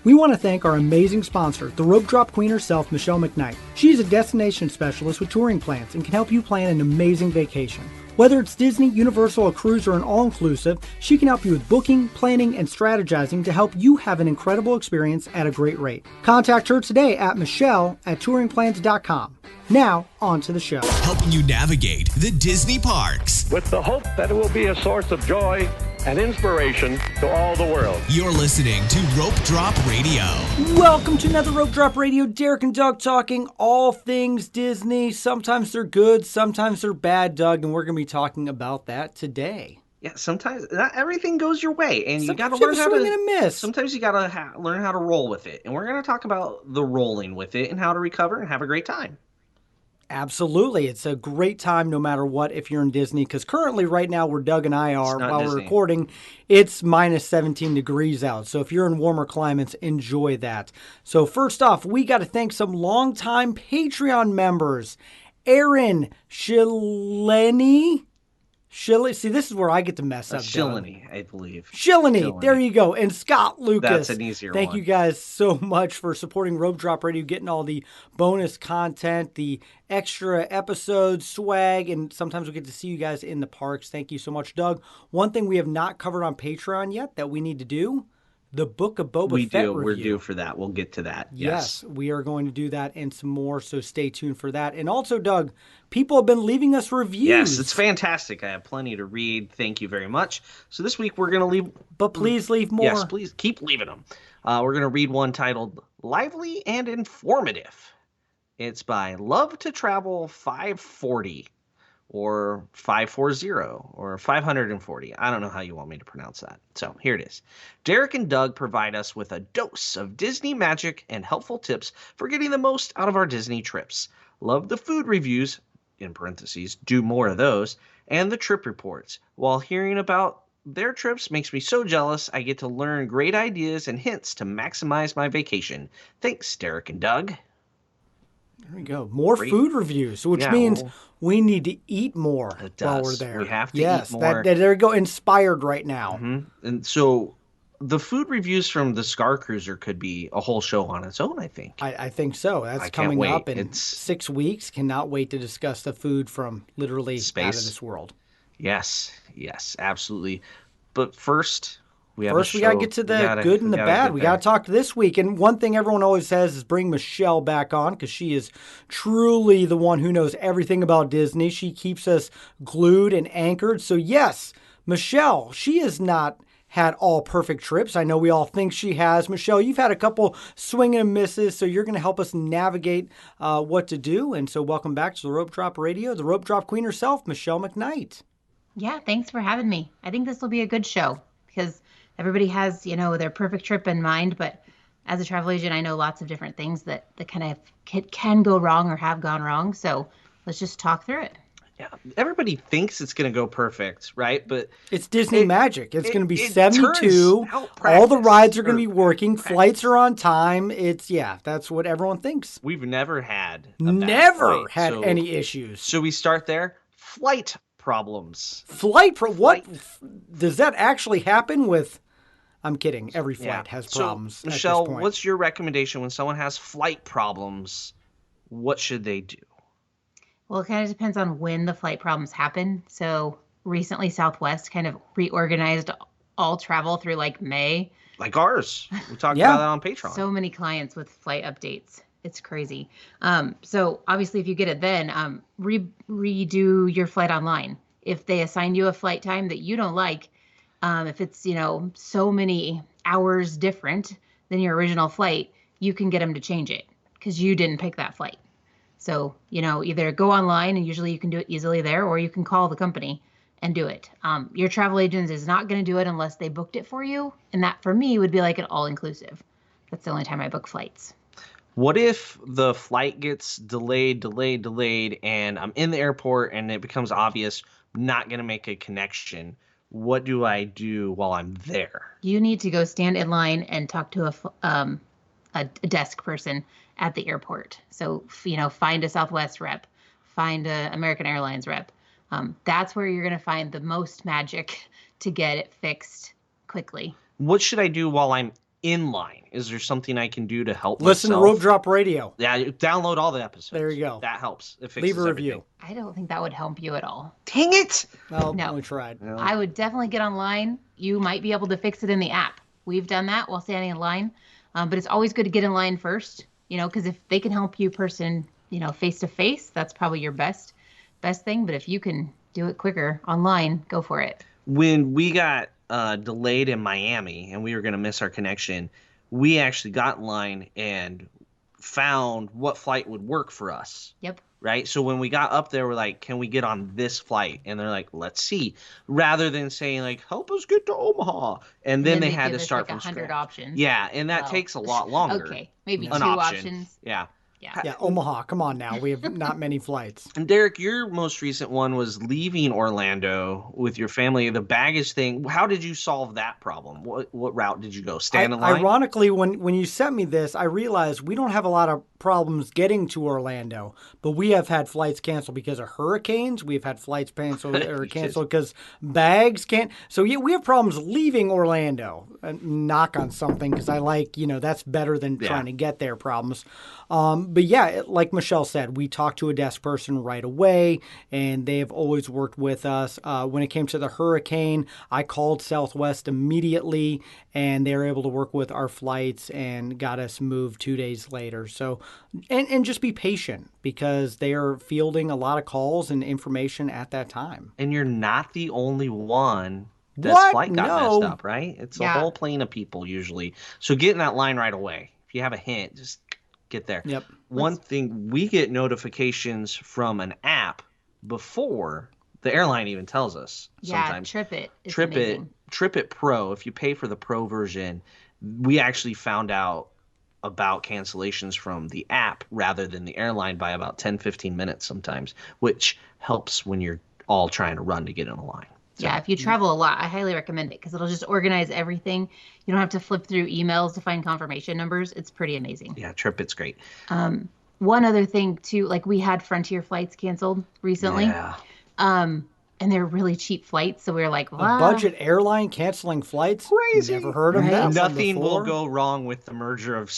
We want to thank our amazing sponsor, the Rope Drop Queen herself, Michelle McKnight. She is a destination specialist with touring plans and can help you plan an amazing vacation. Whether it's Disney, Universal, a cruise, or an all-inclusive, she can help you with booking, planning, and strategizing to help you have an incredible experience at a great rate. Contact her today at michelle@touringplans.com. Now, on to the show. Helping you navigate the Disney parks. With the hope that it will be a source of joy and inspiration to all the world. You're listening to Rope Drop Radio. Welcome to another Rope Drop Radio. Derek and Doug talking all things Disney. Sometimes they're good, sometimes they're bad, Doug, and we're going to be talking about that today. Yeah, sometimes not everything goes your way, and you got to Sometimes learn how swing and a miss. Sometimes you got to learn how to roll with it, and we're going to talk about the rolling with it and how to recover and have a great time. Absolutely. It's a great time no matter what if you're in Disney, because currently right now where Doug and I are while we're recording, it's minus 17 degrees out. So if you're in warmer climates, enjoy that. So first off, we got to thank some longtime Patreon members. Aaron Shileni. See, this is where I get to mess up. Shileni, I believe. Shileni, there you go. And Scott Lucas. That's an easier one. Thank you guys so much for supporting Rope Drop Radio, getting all the bonus content, the extra episodes, swag, and sometimes we get to see you guys in the parks. Thank you so much, Doug. One thing we have not covered on Patreon yet that we need to do, the Book of Boba Fett review. We're due for that. We'll get to that. Yes, we are going to do that and some more, so stay tuned for that. And also, Doug, people have been leaving us reviews. Yes, it's fantastic. I have plenty to read. Thank you very much. So this week we're going to leave... But please leave more. Yes, please keep leaving them. We're going to read one titled Lively and Informative. It's by Love to Travel 540 or 540 or 540. I don't know how you want me to pronounce that. So here it is. Derek and Doug provide us with a dose of Disney magic and helpful tips for getting the most out of our Disney trips. Love the food reviews, in parentheses, do more of those, and the trip reports. While hearing about their trips makes me so jealous, I get to learn great ideas and hints to maximize my vacation. Thanks, Derek and Doug. There we go. More food reviews, which means we need to eat more while we're there. We have to eat more. There you go. Inspired right now. Mm-hmm. And so the food reviews from the Scar Cruiser could be a whole show on its own, I think. I think so. That's coming up in 6 weeks. Cannot wait to discuss the food from literally space. Out of this world. Yes, absolutely. But first... we got to get to the good and the bad. We got to talk this week. And one thing everyone always says is bring Michelle back on because she is truly the one who knows everything about Disney. She keeps us glued and anchored. So yes, Michelle, she has not had all perfect trips. I know we all think she has. Michelle, you've had a couple swing and misses, so you're going to help us navigate what to do. And so welcome back to the Rope Drop Radio, the Rope Drop Queen herself, Michelle McKnight. Yeah, thanks for having me. I think this will be a good show because everybody has, their perfect trip in mind, but as a travel agent, I know lots of different things that kind of can go wrong or have gone wrong. So let's just talk through it. Yeah, everybody thinks it's going to go perfect, right? But it's Disney magic. It's going to be 72. All the rides are going to be working. Flights are on time. That's what everyone thinks. We've never had any issues. So we start there. Flight problems. What does that actually happen with? I'm kidding. Every flight has problems. So, Michelle, what's your recommendation when someone has flight problems? What should they do? Well, it kind of depends on when the flight problems happen. So recently, Southwest kind of reorganized all travel through like May. Like ours. We talked about that on Patreon. So many clients with flight updates. It's crazy. So obviously, if you get it then, redo your flight online. If they assign you a flight time that you don't like, if it's, so many hours different than your original flight, you can get them to change it because you didn't pick that flight. So, either go online and usually you can do it easily there, or you can call the company and do it. Your travel agent is not going to do it unless they booked it for you. And that for me would be like an all-inclusive. That's the only time I book flights. What if the flight gets delayed, and I'm in the airport and it becomes obvious I'm not going to make a connection? What do I do while I'm there? You need to go stand in line and talk to a desk person at the airport. So, find a Southwest rep, find a American Airlines rep. That's where you're going to find the most magic to get it fixed quickly. What should I do while I'm in line? Is there something I can do to help Listen myself? to Rope Drop Radio. Yeah, download all the episodes. There you go. That helps. It fixes Leave a everything. review. I don't think that would help you at all. Dang it! Well, No. we tried. Yeah. I would definitely get online. You might be able to fix it in the app. We've done that while standing in line. But it's always good to get in line first, because if they can help you face to face, that's probably your best thing. But if you can do it quicker online, go for it. When we got delayed in Miami and we were going to miss our connection, we actually got in line and found what flight would work for us. Yep. Right? So when we got up there, we're like, can we get on this flight? And they're like, let's see. Rather than saying, like, help us get to Omaha. And then they had to start from 100 scratch. options. Yeah, and that takes a lot longer. Okay, maybe An 2 option. options. Yeah. Yeah, Omaha. Come on now. We have not many flights. And Derek, your most recent one was leaving Orlando with your family. The baggage thing. How did you solve that problem? What route did you go? Stand in line? Ironically, when you sent me this, I realized we don't have a lot of problems getting to Orlando, but we have had flights canceled because of hurricanes. We've had flights canceled because bags can't. So yeah, we have problems leaving Orlando. Knock on something, because I like, that's better than trying to get there problems. But yeah, like Michelle said, we talked to a desk person right away, and they have always worked with us. When it came to the hurricane, I called Southwest immediately, and they were able to work with our flights and got us moved 2 days later. So, and just be patient, because they are fielding a lot of calls and information at that time. And you're not the only one that's flight got messed up, right? It's a whole plane of people usually. So get in that line right away. If you have a hint, just get there. Yep. One thing, we get notifications from an app before the airline even tells us. Sometimes. Yeah, TripIt Pro. If you pay for the Pro version, we actually found out about cancellations from the app rather than the airline by about 10-15 minutes sometimes, which helps when you're all trying to run to get in a line. So, yeah, if you travel a lot, I highly recommend it, because it'll just organize everything. You don't have to flip through emails to find confirmation numbers. It's pretty amazing. Yeah, TripIt's great. One other thing too, like we had Frontier flights canceled recently. Yeah. And they're really cheap flights, so we were like, a budget airline canceling flights? Crazy. Never heard of that. Nothing will go wrong with the merger of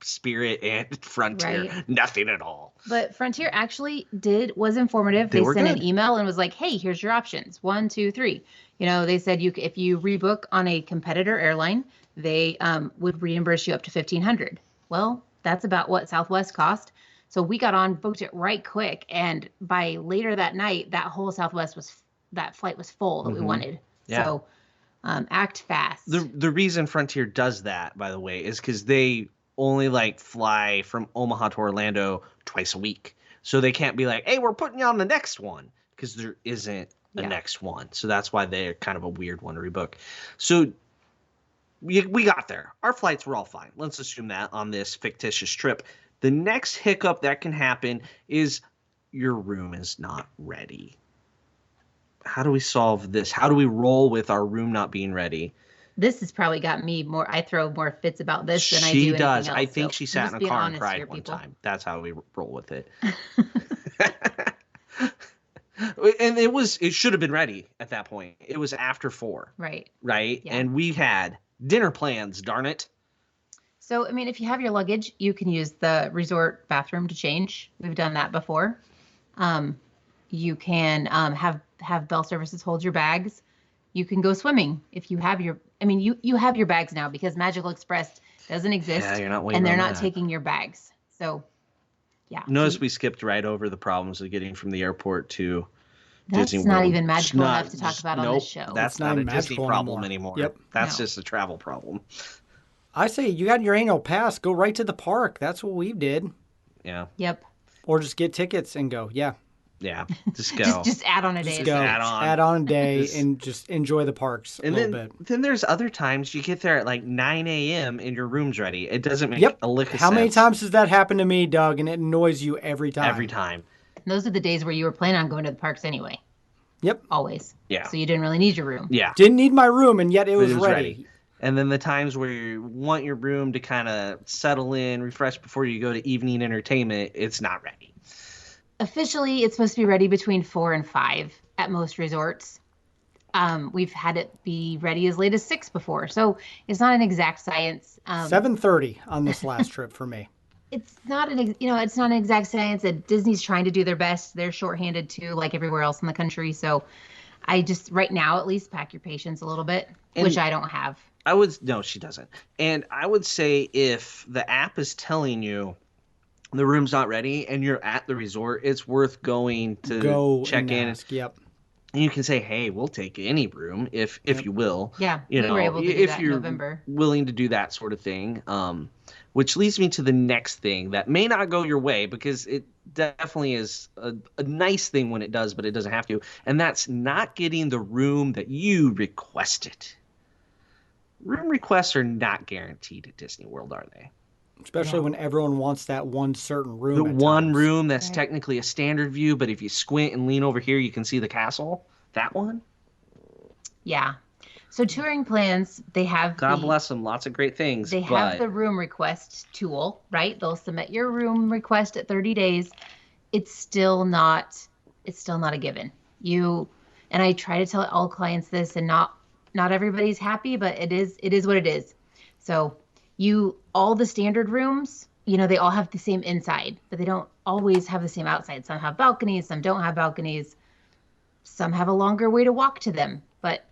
Spirit and Frontier. Right. Nothing at all. But Frontier actually was informative. They sent an email and was like, hey, here's your options. 1, 2, 3. They said if you rebook on a competitor airline, they would reimburse you up to $1,500. Well, that's about what Southwest cost. So we got on, booked it right quick, and by later that night, that whole that flight was full that we wanted. Yeah. So act fast. The reason Frontier does that, by the way, is because they only fly from Omaha to Orlando twice a week. So they can't be like, hey, we're putting you on the next one, because there isn't a next one. So that's why they're kind of a weird one to rebook. So we got there. Our flights were all fine. Let's assume that on this fictitious trip. The next hiccup that can happen is your room is not ready. How do we solve this? How do we roll with our room not being ready? This has probably got me more. I throw more fits about this than I do anything else. I think she sat in a car and cried one people. time. That's how we roll with it. And it should have been ready at that point. It was after 4. Right. Right? Yeah. And we had dinner plans, darn it. So, I mean, if you have your luggage, you can use the resort bathroom to change. We've done that before. You can have bell services hold your bags. You can go swimming if you have you have your bags now, because Magical Express doesn't exist. Yeah, you're not waiting and they're on not that. taking your bags. So, yeah. Notice we skipped right over the problems of getting from the airport to That's Disney not World. even magical enough to talk about on this show. That's not not a even Disney magical problem anymore. anymore. Yep. That's No. just a travel problem. I say you got your annual pass, go right to the park. That's what we did. Yeah. Yep. Or just get tickets and go. Yeah. Yeah. Just go. Just add on a day. Just go. add on. A day and just enjoy the parks a little bit. Then there's other times you get there at 9 a.m. and your room's ready. It doesn't make Yep. a lick of sense. How many times has that happened to me, Doug? And it annoys you every time. Every time. Those are the days where you were planning on going to the parks anyway. Yep. Always. Yeah. So you didn't really need your room. Yeah. Didn't need my room, and yet it was was ready. And then the times where you want your room to kind of settle in, refresh before you go to evening entertainment, it's not ready. Officially, it's supposed to be ready between 4 and 5 at most resorts. We've had it be ready as late as 6 before. So it's not an exact science. 7:30 on this last trip for me. It's not it's not an exact science. That Disney's trying to do their best. They're shorthanded too, like everywhere else in the country. So I just, right now at least, pack your patience a little bit, which I don't have. No, she doesn't. And I would say if the app is telling you the room's not ready and you're at the resort, it's worth going to check in. Ask. Yep. And you can say, "Hey, we'll take any room if you will." Yeah, we were able to do that in November. Willing to do that sort of thing. Which leads me to the next thing that may not go your way, because it definitely is a nice thing when it does, but it doesn't have to. And that's not getting the room that you requested. Room requests are not guaranteed at Disney World, are they? Especially when everyone wants that one certain room. The one room that's technically a standard view, but if you squint and lean over here, you can see the castle. That one? Yeah. So touring plans, they have God bless them, lots of great things. They have the room request tool, right? They'll submit your room request at 30 days. It's still not a given. And I try to tell all clients this, and not everybody's happy, but it is what it is. So all the standard rooms, they all have the same inside, but they don't always have the same outside. Some have balconies, some don't have balconies. Some have a longer way to walk to them, but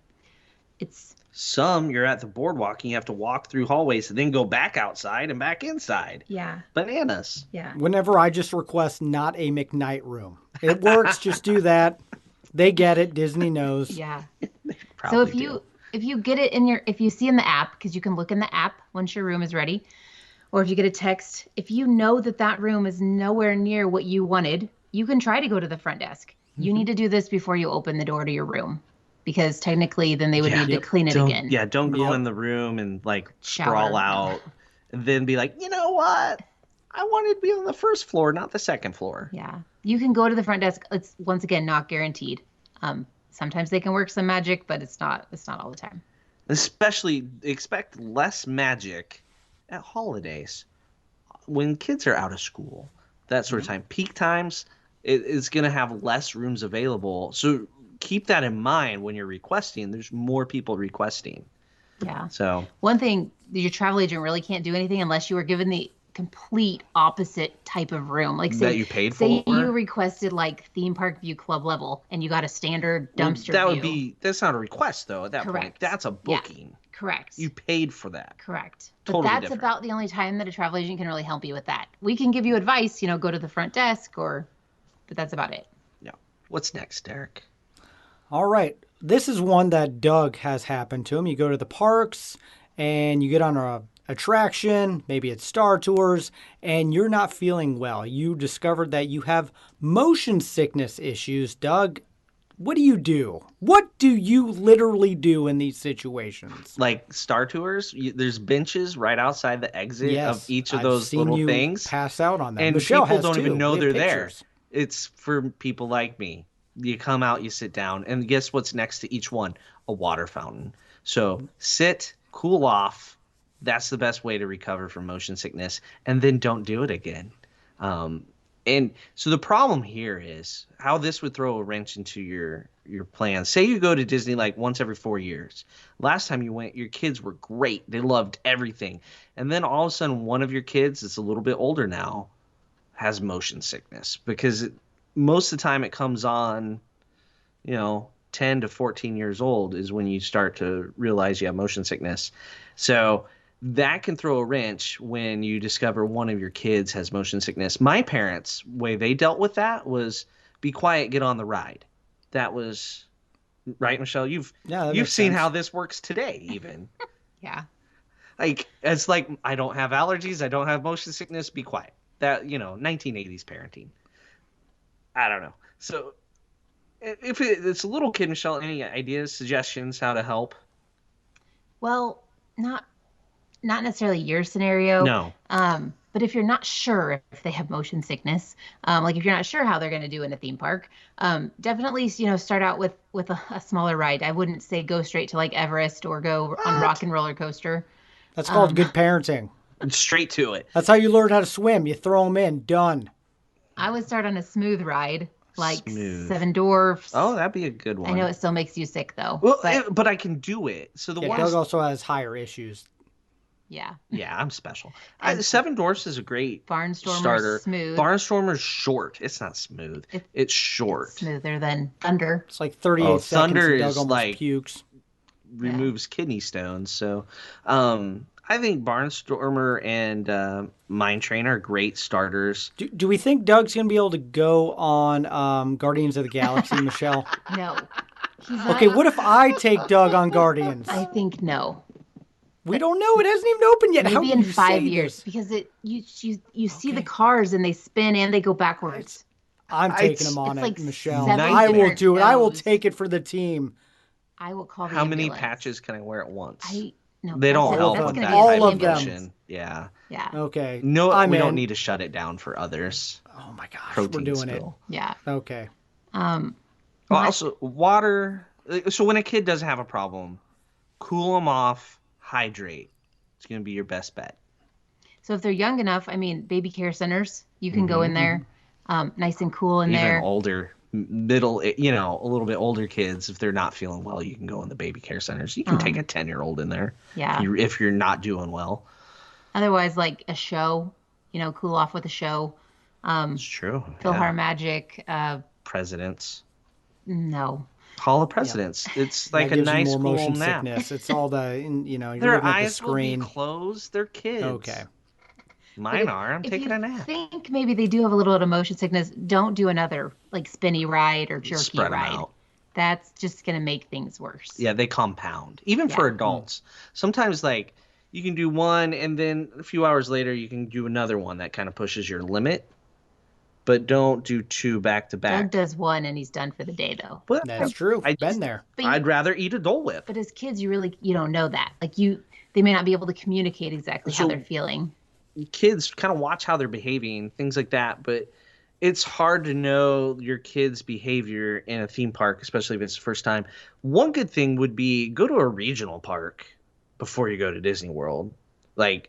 you're at the boardwalk and you have to walk through hallways and then go back outside and back inside. Yeah. Bananas. Yeah. Whenever I just request not a McKnight room, it works. Just do that. They get it. Disney knows. Yeah. So if you get it if you see in the app, because you can look in the app once your room is ready, or if you get a text, if you know that room is nowhere near what you wanted, you can try to go to the front desk. You need to do this before you open the door to your room, because technically then they would need to clean it again. Yeah, don't go in the room and sprawl out and then be like, you know what? I wanted to be on the first floor, not the second floor. Yeah. You can go to the front desk. It's, once again, not guaranteed. Sometimes they can work some magic, but it's not all the time. Especially expect less magic at holidays when kids are out of school, that sort of time. Peak times, it's going to have less rooms available. So keep that in mind when you're requesting. There's more people requesting. Yeah. So one thing, your travel agent really can't do anything unless you were given the complete opposite type of room. Like that you paid for. Say you requested theme park view club level and you got a standard dumpster view. That's not a request though at that point. That's a booking. Yeah. Correct. You paid for that. Correct. Totally but that's different. About the only time that a travel agent can really help you with that. We can give you advice, go to the front desk but that's about it. Yeah. What's next, Derek? All right. This is one that Doug has happened to him. You go to the parks and you get on a attraction, maybe it's Star Tours, and you're not feeling well. You discovered that you have motion sickness issues. Doug, what do you do? What do you literally do in these situations? Like Star Tours, there's benches right outside the exit of each of those seen little you things. Pass out on them. And Michelle people has don't too. even know We they're have there. pictures. It's for people like me. You come out, you sit down, and guess what's next to each one? A water fountain. So sit, cool off. That's the best way to recover from motion sickness, and then don't do it again. And so the problem here is how this would throw a wrench into your plans. Say you go to Disney once every 4 years. Last time you went, your kids were great. They loved everything. And then all of a sudden, one of your kids that's a little bit older now has motion sickness, because most of the time it comes on, 10 to 14 years old is when you start to realize you have motion sickness. So that can throw a wrench when you discover one of your kids has motion sickness. My parents' way they dealt with that was be quiet, get on the ride. That was right, Michelle. You've seen sense. how this works today, even. Yeah. It's like, I don't have allergies, I don't have motion sickness, be quiet. That 1980s parenting. I don't know. So if it's a little kid, Michelle, any ideas, suggestions how to help? Well, not necessarily your scenario. No. But if you're not sure if they have motion sickness, if you're not sure how they're going to do in a theme park, definitely, start out with a smaller ride. I wouldn't say go straight to Everest or go on Rock and Roller Coaster. That's called good parenting. Straight to it. That's how you learn how to swim. You throw them in. Done. I would start on a smooth ride like Smooth. Seven Dwarfs. Oh, that'd be a good one. I know it still makes you sick though. Well, but I can do it. So the Yeah, one. Doug also has higher issues. yeah. Yeah, I'm special. And Seven Dwarfs is a great Barnstormer's starter. smooth. Barnstormer's short. It's not smooth. It's short. It's smoother than Thunder. It's like 38 seconds Thunder and Doug is almost like pukes. removes kidney stones. So, I think Barnstormer and Mine Train are great starters. Do we think Doug's going to be able to go on Guardians of the Galaxy, Michelle? No. He's not, Okay, what if I take Doug on Guardians? I think no. We don't know. It hasn't even opened yet. How Maybe can in you 5 say years this? because you see the cars and they spin and they go backwards. I'm taking him on it's it, like Michelle. 7 I will different do it. I will shows. take it for the team. I will call the How many ambulance. patches can I wear at once? No, They don't that's- help that's with gonna that be all type of of them. motion. Yeah. Yeah. Okay. No, I'm we in. don't need to shut it down for others. Oh my gosh, Protein we're doing spill. Yeah. it. Okay. Well, also, water. So when a kid doesn't have a problem, cool them off, hydrate. It's going to be your best bet. So if they're young enough, I mean, baby care centers, you can go in there, nice and cool in Even there. older, middle, a little bit older kids, if they're not feeling well, you can go in the baby care centers. You can take a 10-year-old in there. Yeah. If you're not doing well. Otherwise, like a show, cool off with a show. It's true. Philhar Magic. Presidents. No. Hall of Presidents. It's like That a gives you nice more cool motion nap. sickness. It's all the, you're Their looking at the eyes will be screen. closed. They're kids. Okay. Mine are. I'm If taking you a nap. think maybe they do have a little bit of motion sickness, don't do another like spinny ride or jerky Spread 'em ride. out. That's just going to make things worse. Yeah, they compound. Even for adults. Sometimes, like, you can do one, and then a few hours later, you can do another one that kind of pushes your limit. But don't do two back to Doug back. does one and he's done for the day though. But That's true. Been there. But I'd rather eat a Dole Whip. But as kids, you don't know that. Like they may not be able to communicate exactly how So- they're feeling. Kids kind of watch how they're behaving, things like that. But it's hard to know your kid's behavior in a theme park, especially if it's the first time. One good thing would be go to a regional park before you go to Disney World. Like,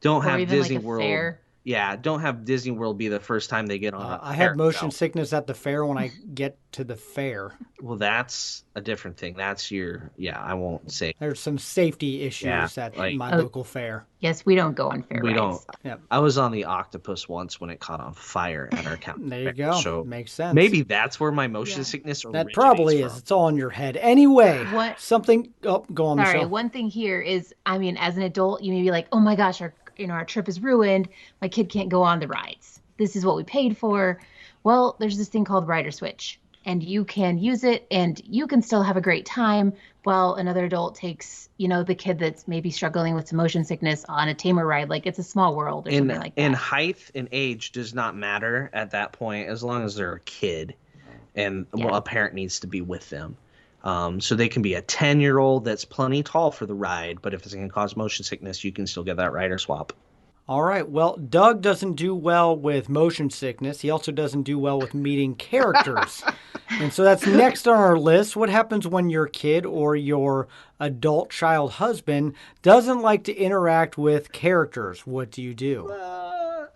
don't Or have even Disney like a World. fair. Yeah, don't have Disney World be the first time they get on. I have motion sickness at the fair when I get to the fair. Well, that's a different thing. That's I won't say. There's some safety issues Yeah, at like- my local fair. Yes, we don't go on fair We rides. don't. Yep. I was on the octopus once when it caught on fire at our county. There you fair, go. So Makes sense. maybe that's where my motion sickness That originates probably is. from. It's all in your head. Anyway, What- something. Oh, go on, Sorry, Michelle. one thing here is, I mean, as an adult, you may be like, oh my gosh, our trip is ruined. My kid can't go on the rides. This is what we paid for. Well, there's this thing called Rider Switch, and you can use it, and you can still have a great time while another adult takes, the kid that's maybe struggling with some motion sickness on a tamer ride. Like It's a Small World or something like that. And height and age does not matter at that point as long as they're a kid, and a parent needs to be with them. So they can be a 10-year-old that's plenty tall for the ride, but if it's going to cause motion sickness, you can still get that rider swap. All right. Well, Doug doesn't do well with motion sickness. He also doesn't do well with meeting characters. And so that's next on our list. What happens when your kid or your adult child husband doesn't like to interact with characters? What do you do?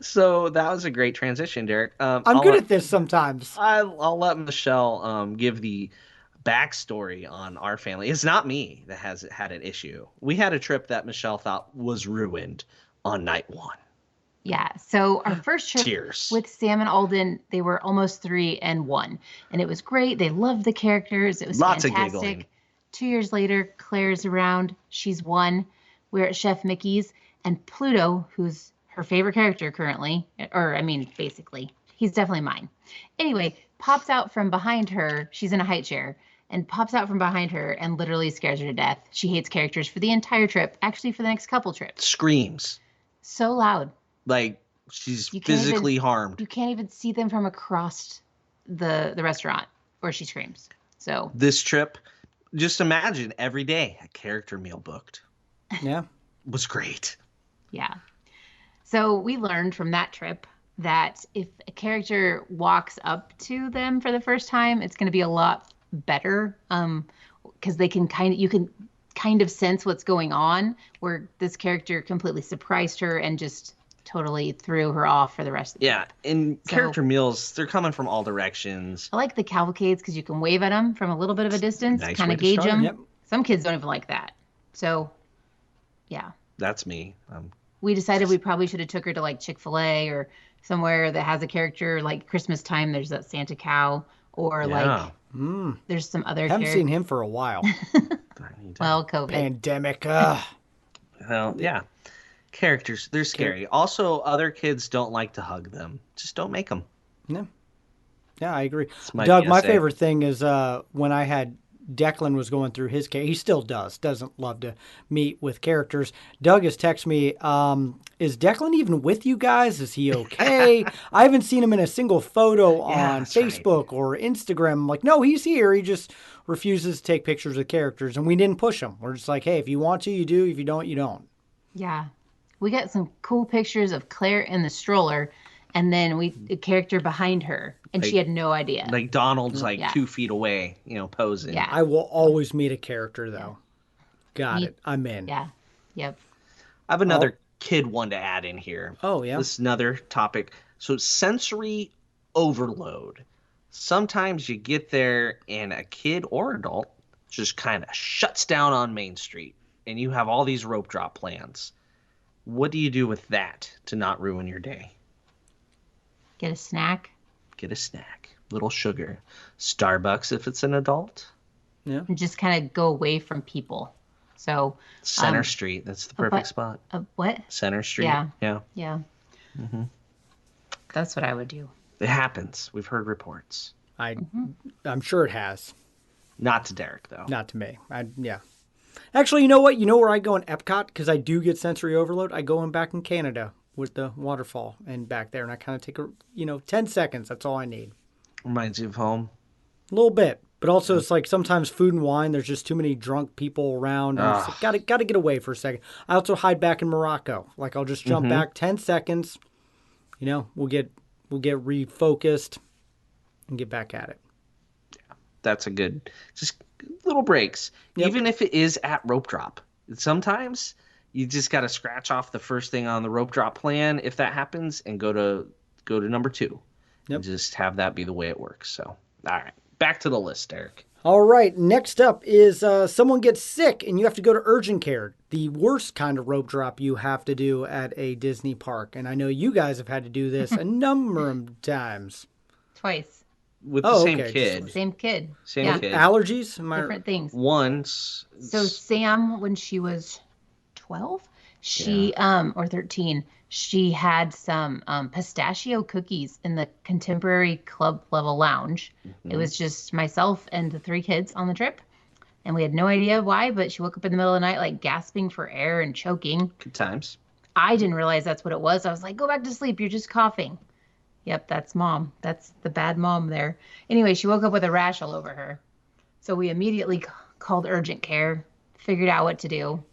So that was a great transition, Derek. I'm good at this sometimes. I'll let Michelle give the backstory on our family. It's not me that has had an issue. We had a trip that Michelle thought was ruined on night one. Yeah. So our first trip Tears. with Sam and Alden, they were almost 3 and 1. And it was great. They loved the characters. It was Lots of fantastic. giggling. 2 years later, Claire's around. She's 1. We're at Chef Mickey's. And Pluto, who's her favorite character currently, basically, he's definitely mine. Anyway, pops out from behind her. She's in a high chair. And pops out from behind her and literally scares her to death. She hates characters for the entire trip. Actually, for the next couple trips. Screams. So loud. Like she's You can't physically even- harmed. You can't even see them from across the restaurant where she screams. So This trip, just imagine every day a character meal booked. Yeah. Was great. yeah. So we learned from that trip that if a character walks up to them for the first time, it's going to be a lot better because you can kind of sense what's going on, where this character completely surprised her and just totally threw her off for the rest of the Yeah, and character meals, they're coming from all directions. I like the cavalcades because you can wave at them from a little bit of a distance, Nice kind way of to gauge start. them. Yep. Some kids don't even like that. So, yeah. That's me. We decided we probably should have took her to like Chick-fil-A or somewhere that has a character like Christmas time. There's that Santa cow or like there's some other Haven't seen him for a while. Well, COVID. Pandemic. Well, yeah. Characters, they're scary. Also, other kids don't like to hug them. Just don't make them. Yeah. Yeah, I agree. my Doug, my PSA. favorite thing is when I had Declan was going through his he still doesn't love to meet with characters. Doug has texted me, is Declan even with you guys? Is he okay? I haven't seen him in a single photo on that's right. Facebook or Instagram. I'm like, no, he's here. He just refuses to take pictures of characters, and we didn't push him. We're just like, hey, if you want to, you do. If you don't, you don't. Yeah. We got some cool pictures of Claire in the stroller and then a character behind her and she had no idea. Like Donald's 2 feet away, posing. Yeah. I will always meet a character, though. Got it. I'm in. Yeah. Yep. I have another kid one to add in here. Oh, yeah. This is another topic. So sensory overload. Sometimes you get there and a kid or adult just kind of shuts down on Main Street and you have all these rope drop plans. What do you do with that to not ruin your day? Get a snack. Get a snack. Little sugar. Starbucks if it's an adult. Yeah. And just kind of go away from people. So Center Street. That's the perfect spot. What? Center Street. Yeah. Yeah. Yeah. That's what I would do. It happens. We've heard reports. I'm sure it has. Not to Derek, though. Not to me. Yeah. Actually, you know what? You know where I go in Epcot? Because I do get sensory overload. I go in back in Canada with the waterfall and back there. And I kind of take 10 seconds. That's all I need. Reminds you of home. A little bit. But also, it's like sometimes food and wine, there's just too many drunk people around. And it's like, gotta get away for a second. I also hide back in Morocco. Like, I'll just jump back 10 seconds. We'll get refocused and get back at it. Yeah, that's a good, just little breaks. Yep. Even if it is at rope drop. Sometimes you just got to scratch off the first thing on the rope drop plan if that happens and go to number 2. Yep. And just have that be the way it works. So, all right. Back to the list, Derek. All right. Next up is someone gets sick and you have to go to urgent care. The worst kind of rope drop you have to do at a Disney park. And I know you guys have had to do this a number of times. Twice. With the same okay. kid. Same kid. Same kid. Allergies? Different things. Once. So Sam, when she was 12, she or 13, she had some pistachio cookies in the contemporary club level lounge. It was just myself and the 3 kids on the trip. And we had no idea why, but she woke up in the middle of the night, like gasping for air and choking. Good times. I didn't realize that's what it was. I was like, go back to sleep. You're just coughing. Yep, that's mom. That's the bad mom there. Anyway, she woke up with a rash all over her. So we immediately called urgent care, figured out what to do.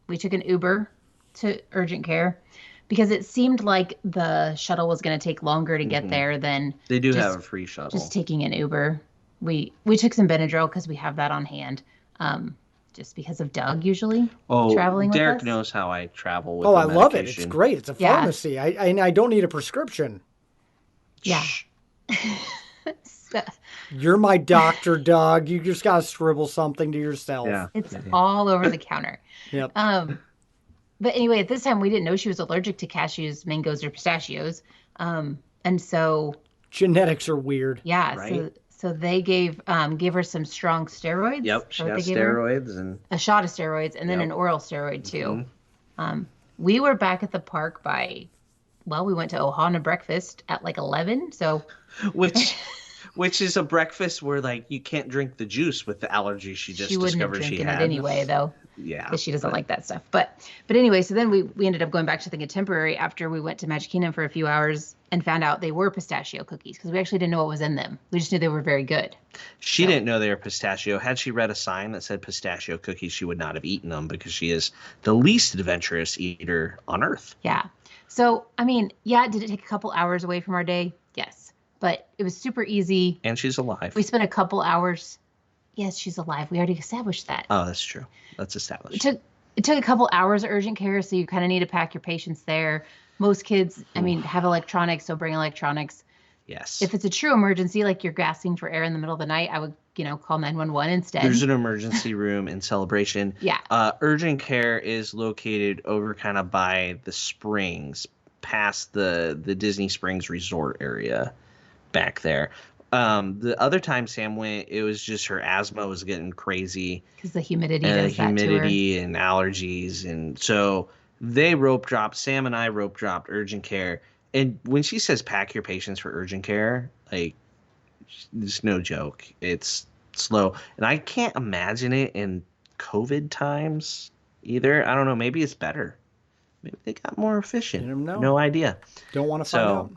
We took an Uber to urgent care because it seemed like the shuttle was going to take longer to get there than They do have a free shuttle. just taking an Uber. We took some Benadryl because we have that on hand. Just because of Doug usually traveling with Derek us. knows how I travel with Oh, the I love it. medication. It's great. It's a Yeah. pharmacy. I don't need a prescription. Yeah. Shh. So, You're my doctor, Doug. You just got to scribble something to yourself. Yeah. it's all over the counter. Yep. But anyway, at this time we didn't know she was allergic to cashews, mangoes, or pistachios. And so Genetics are weird. yeah, Right. so they gave her some strong steroids. Yep. Is She that what got they gave her? steroids and A shot of steroids and then Yep. an oral steroid too. We were back at the park by we went to Ohana breakfast at like 11. So which is a breakfast where like you can't drink the juice with the allergy she just she wouldn't have discovered she drinking had. it anyway though. Yeah. Because she doesn't like that stuff. But anyway, so then we ended up going back to the Contemporary after we went to Magic Kingdom for a few hours and found out they were pistachio cookies because we actually didn't know what was in them. We just knew they were very good. She didn't know they were pistachio. Had she read a sign that said pistachio cookies, she would not have eaten them because she is the least adventurous eater on earth. Yeah. So, I mean, yeah, did it take a couple hours away from our day? Yes. But it was super easy. And she's alive. We spent a couple hours. Yes, she's alive. We already established that. Oh, that's true. That's We established. took It took a couple hours of urgent care, so you kind of need to pack your patients there. Most kids, I mean, have electronics, so bring electronics. Yes. If it's a true emergency, like you're gasping for air in the middle of the night, I would, call 911 instead. There's an emergency room in Celebration. Yeah. Urgent care is located over kind of by the springs, past the Disney Springs Resort area back there. The other time Sam went, it was just her asthma was getting crazy. Because the humidity does that to her. Humidity and allergies. And so they rope dropped, Sam and I rope dropped urgent care. And when she says pack your patients for urgent care, like, it's no joke. It's slow. And I can't imagine it in COVID times either. I don't know. Maybe it's better. Maybe they got more efficient. You never know. No idea. Don't want to find out.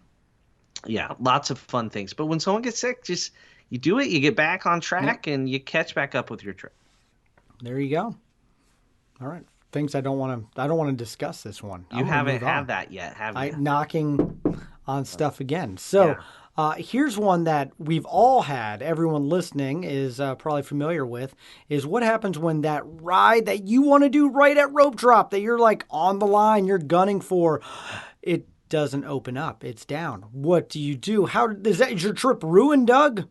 Yeah, lots of fun things. But when someone gets sick, just you do it, you get back on track, and you catch back up with your trip. There you go. All right. Things I don't want to discuss this one. You haven't had that yet, have you? Knocking on stuff again. So here's one that we've all had. Everyone listening is probably familiar with. Is what happens when that ride that you want to do right at rope drop, that you're like on the line, you're gunning for, it doesn't open up. It's down. What do you do? Is your trip ruined, Doug?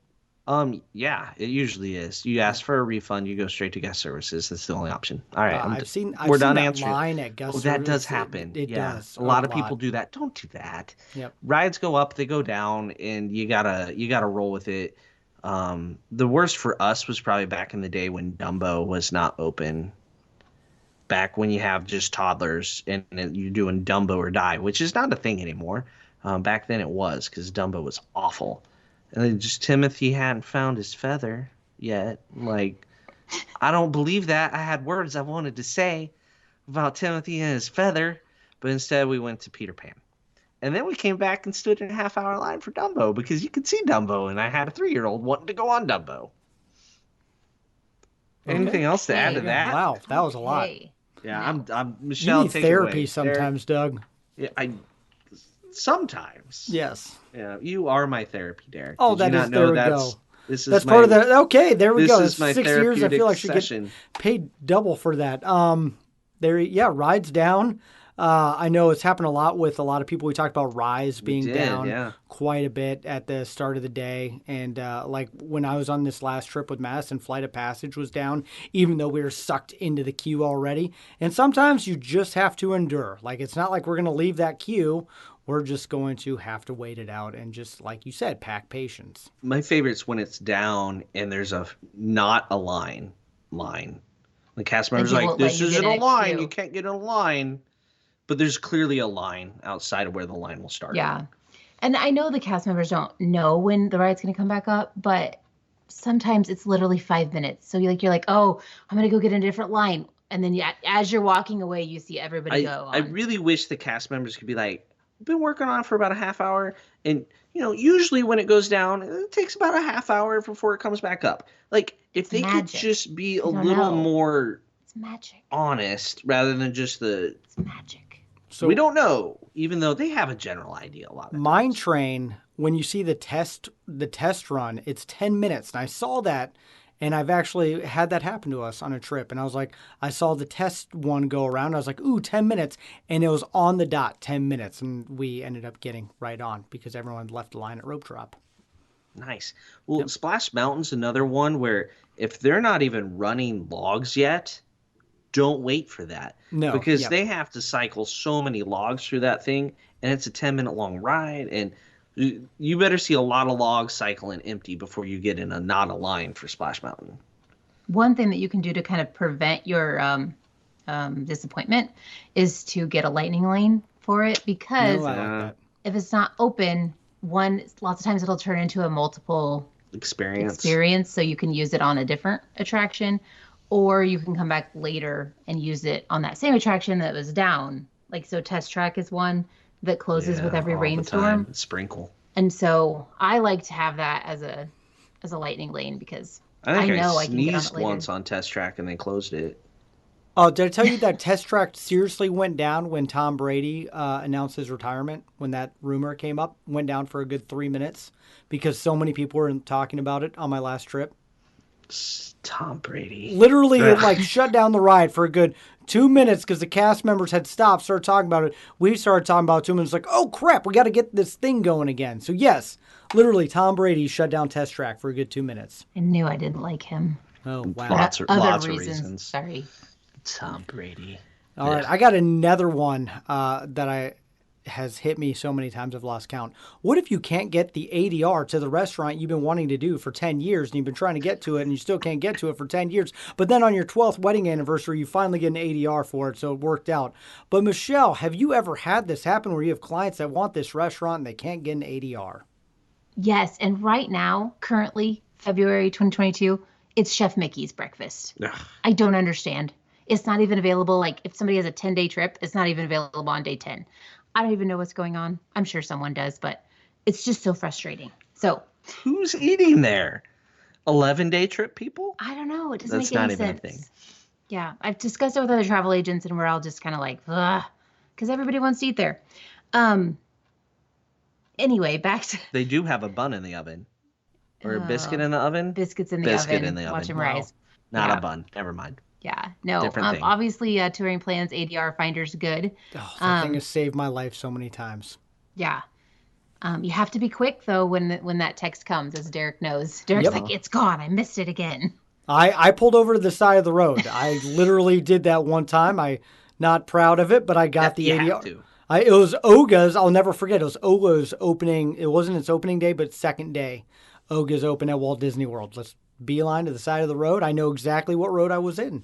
Yeah, it usually is. You ask for a refund, you go straight to guest services. That's the only option. All right, I've seen done that answering. line at guest services. That does happen. It does. A lot of people do that. Don't do that. Yep. Rides go up, they go down, and you gotta roll with it. The worst for us was probably back in the day when Dumbo was not open. Back when you have just toddlers and you're doing Dumbo or Die, which is not a thing anymore. Back then it was, because Dumbo was awful. And then just Timothy hadn't found his feather yet. Like, I don't believe that. I had words I wanted to say about Timothy and his feather, but instead we went to Peter Pan. And then we came back and stood in a half-hour line for Dumbo because you could see Dumbo, and I had a 3-year-old wanting to go on Dumbo. Okay. Anything else to add to that? Wow, that was a lot. Yeah, I'm Michelle. You need therapy sometimes, Doug. Yeah, sometimes. Yes. Yeah, you are my therapy, Derek. Oh, there we go. That's part of the. Okay, there we go. This is my 6 years. I feel like I should session. get paid double for that. Rides down. I know it's happened a lot with a lot of people. We talked about Rise being down quite a bit at the start of the day. And like when I was on this last trip with Madison, Flight of Passage was down, even though we were sucked into the queue already. And sometimes you just have to endure. Like, it's not like we're going to leave that queue. We're just going to have to wait it out and just, like you said, pack patience. My favorite's when it's down and there's not a line. The cast members are like, this isn't a line. Queue. You can't get in a line. But there's clearly a line outside of where the line will start. Yeah. And I know the cast members don't know when the ride's going to come back up, but sometimes it's literally 5 minutes. So you're like, oh, I'm going to go get in a different line. And then as you're walking away, you see everybody go on. I really wish the cast members could be like, I've been working on it for about a half hour. And, usually when it goes down, it takes about a half hour before it comes back up. Like, if they could just be a little more honest rather than just it's magic. So we don't know, even though they have a general idea a lot of times. Mine Train, when you see the test run, it's 10 minutes. And I saw that, and I've actually had that happen to us on a trip. And I was like, I saw the test one go around. I was like, ooh, 10 minutes. And it was on the dot, 10 minutes. And we ended up getting right on because everyone left the line at rope drop. Nice. Well, Splash Mountain's another one where if they're not even running logs yet, don't wait for that. No. Because they have to cycle so many logs through that thing, and it's a 10-minute long ride, and you better see a lot of logs cycling empty before you get in not a line for Splash Mountain. One thing that you can do to kind of prevent your disappointment is to get a lightning lane for it, because if it's not open, lots of times it'll turn into a multiple experience, so you can use it on a different attraction. Or you can come back later and use it on that same attraction that was down. Like, so Test Track is one that closes with every rainstorm. Sprinkle. And so I like to have that as a lightning lane because I know I can get on it later. Once on Test Track and they closed it. Oh, did I tell you that Test Track seriously went down when Tom Brady announced his retirement? When that rumor came up, went down for a good 3 minutes because so many people were talking about it on my last trip. Tom Brady. Literally, it shut down the ride for a good 2 minutes because the cast members had stopped, started talking about it. We started talking about it 2 minutes, like, oh crap, we got to get this thing going again. So yes, literally, Tom Brady shut down Test Track for a good 2 minutes. I knew I didn't like him. Oh wow, Lots of Other reasons. Sorry. Tom Brady. All right, I got another one that has hit me so many times I've lost count. What if you can't get the ADR to the restaurant you've been wanting to do for 10 years and you've been trying to get to it and you still can't get to it for 10 years, but then on your 12th wedding anniversary, you finally get an ADR for it, so it worked out. But Michelle, have you ever had this happen where you have clients that want this restaurant and they can't get an ADR? Yes, and right now, currently, February 2022, it's Chef Mickey's breakfast. Ugh. I don't understand. It's not even available. Like, if somebody has a 10-day trip, it's not even available on day 10. I don't even know what's going on. I'm sure someone does, but it's just so frustrating. So Who's eating there? 11-day trip people? I don't know. It doesn't That's make any not even a sense. thing. Yeah, I've discussed it with other travel agents, and we're all just kind of like, ugh, because everybody wants to eat there. Anyway, back to They do have a bun in the oven. Or a biscuit in the oven? biscuits in the Biscuit oven. in the oven. Watch them Wow. rise. Not Yeah. a bun. Never mind. Yeah, no. Different thing. Obviously, touring plans, ADR finder's good. Oh, that thing has saved my life so many times. Yeah. You have to be quick though when that text comes, as Derek knows. Derek's like, it's gone. I missed it again. I pulled over to the side of the road. I literally did that one time. I'm not proud of it, but I got the You ADR. have to. It was Oga's. I'll never forget. It was Oga's opening. It wasn't its opening day, but second day. Oga's open at Walt Disney World. Let's beeline to the side of the road. I know exactly what road I was in.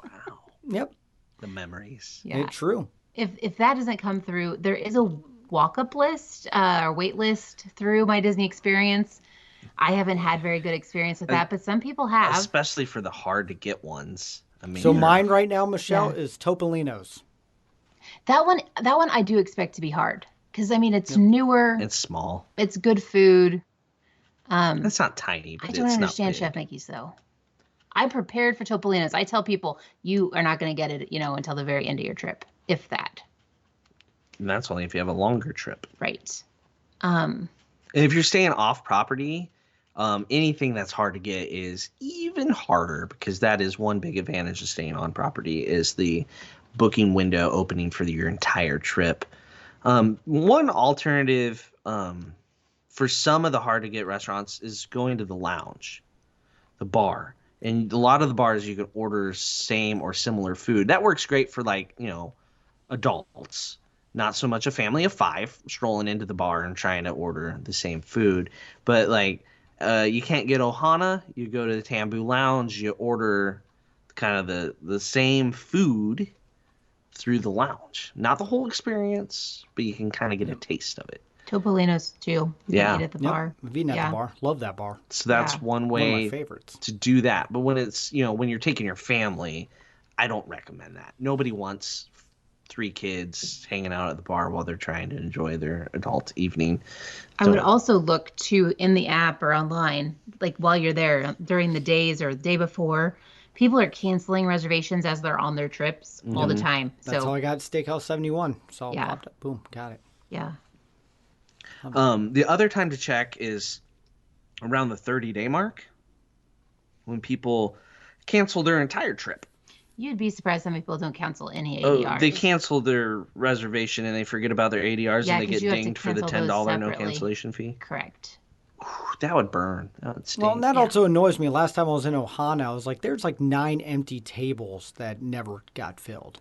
Wow. Yep. The memories. Yeah. It's true. If that doesn't come through, there is a walk-up list or wait list through my Disney experience. I haven't had very good experience with that, but some people have. Especially for the hard to get ones. I mean, So mine right now, Michelle, Yeah. is Topolino's. That one I do expect to be hard because I mean it's newer, it's small. it's good food. It's not tiny, but I don't it's understand not Chef big. Mickey's though. I'm prepared for Topolino's. I tell people you are not going to get it, until the very end of your trip, if that. And that's only if you have a longer trip. Right. And if you're staying off property, anything that's hard to get is even harder because that is one big advantage of staying on property is the booking window opening for your entire trip. One alternative for some of the hard to get restaurants is going to the lounge, the bar. And a lot of the bars you can order same or similar food. That works great for adults. Not so much a family of 5 strolling into the bar and trying to order the same food. But you can't get Ohana, you go to the Tambu Lounge, you order kind of the same food through the lounge. Not the whole experience, but you can kind of get a taste of it. Topolino's too. You Yeah. can eat at the bar. I've eaten at Yeah. the bar. Love that bar. So that's Yeah. one One of my way favorites. to do that. But when it's, when you're taking your family, I don't recommend that. Nobody wants 3 kids hanging out at the bar while they're trying to enjoy their adult evening. I would Don't- also look to in the app or online, like while you're there during the days or the day before. People are canceling reservations as they're on their trips all the time. That's So how I got Steakhouse 71. So Yeah. popped up. Boom. Got it. yeah. The other time to check is around the 30-day mark when people cancel their entire trip. You'd be surprised how many people don't cancel any Oh, ADRs. they cancel their reservation and they forget about their ADRs Yeah, and they 'cause get you have to dinged for the cancel those $10 no separately. cancellation fee. Correct. That would burn. That would stink. Well, and that Yeah. also annoys me. Last time I was in Ohana, I was like, there's 9 empty tables that never got filled.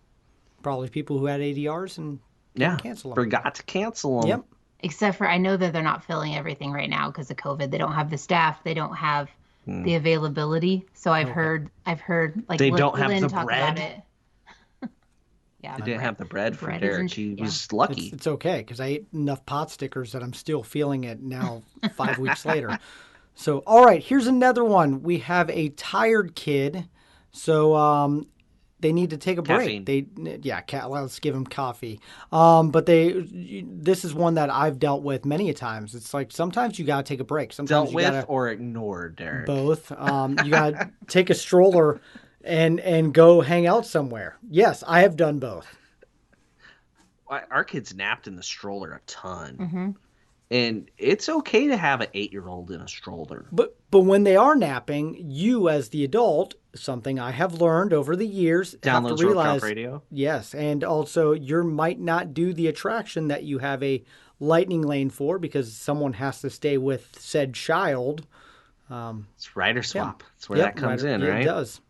Probably people who had ADRs and didn't cancel them. Forgot to cancel them. Yep. Except for I know that they're not filling everything right now because of COVID. They don't have the staff. They don't have the availability. So I've heard like They don't have Lynn the talk bread? about it. Yeah, They didn't have the bread The for bread Derek. isn't- He yeah. was lucky. It's okay because I ate enough pot stickers that I'm still feeling it now 5 weeks later. So, all right, here's another one. We have a tired kid. So they need to take a Caffeine. break. Let's give them coffee. But this is one that I've dealt with many a times. It's like sometimes you got to take a break. Sometimes Dealt you with gotta, or ignored, Derek. both. You got to take a stroller and go hang out somewhere. Yes, I have done both. Our kids napped in the stroller a ton. And it's okay to have an 8-year-old in a stroller. But when they are napping, you as the adult, something I have learned over the years, have to Downloads realize, Rope Radio. yes, and also you might not do the attraction that you have a lightning lane for because someone has to stay with said child. It's rider swap. Yeah. That's where that comes in, right? It does.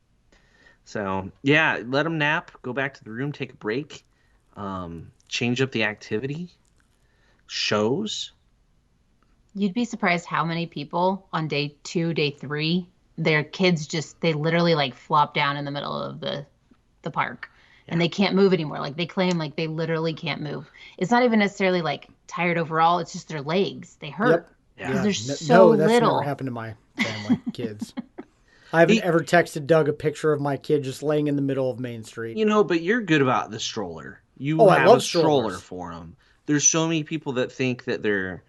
So, yeah, let them nap, go back to the room, take a break, change up the activity, shows. You'd be surprised how many people on day 2, day 3, their kids they literally like flop down in the middle of the park and they can't move anymore. Like they claim like they literally can't move. It's not even necessarily like tired overall. It's just their legs. They hurt. Yep. Because there's so that's little. never happened to my family, kids. I haven't ever texted Doug a picture of my kid just laying in the middle of Main Street. You know, but you're good about the stroller. You have a stroller for them. There's so many people that think that they're,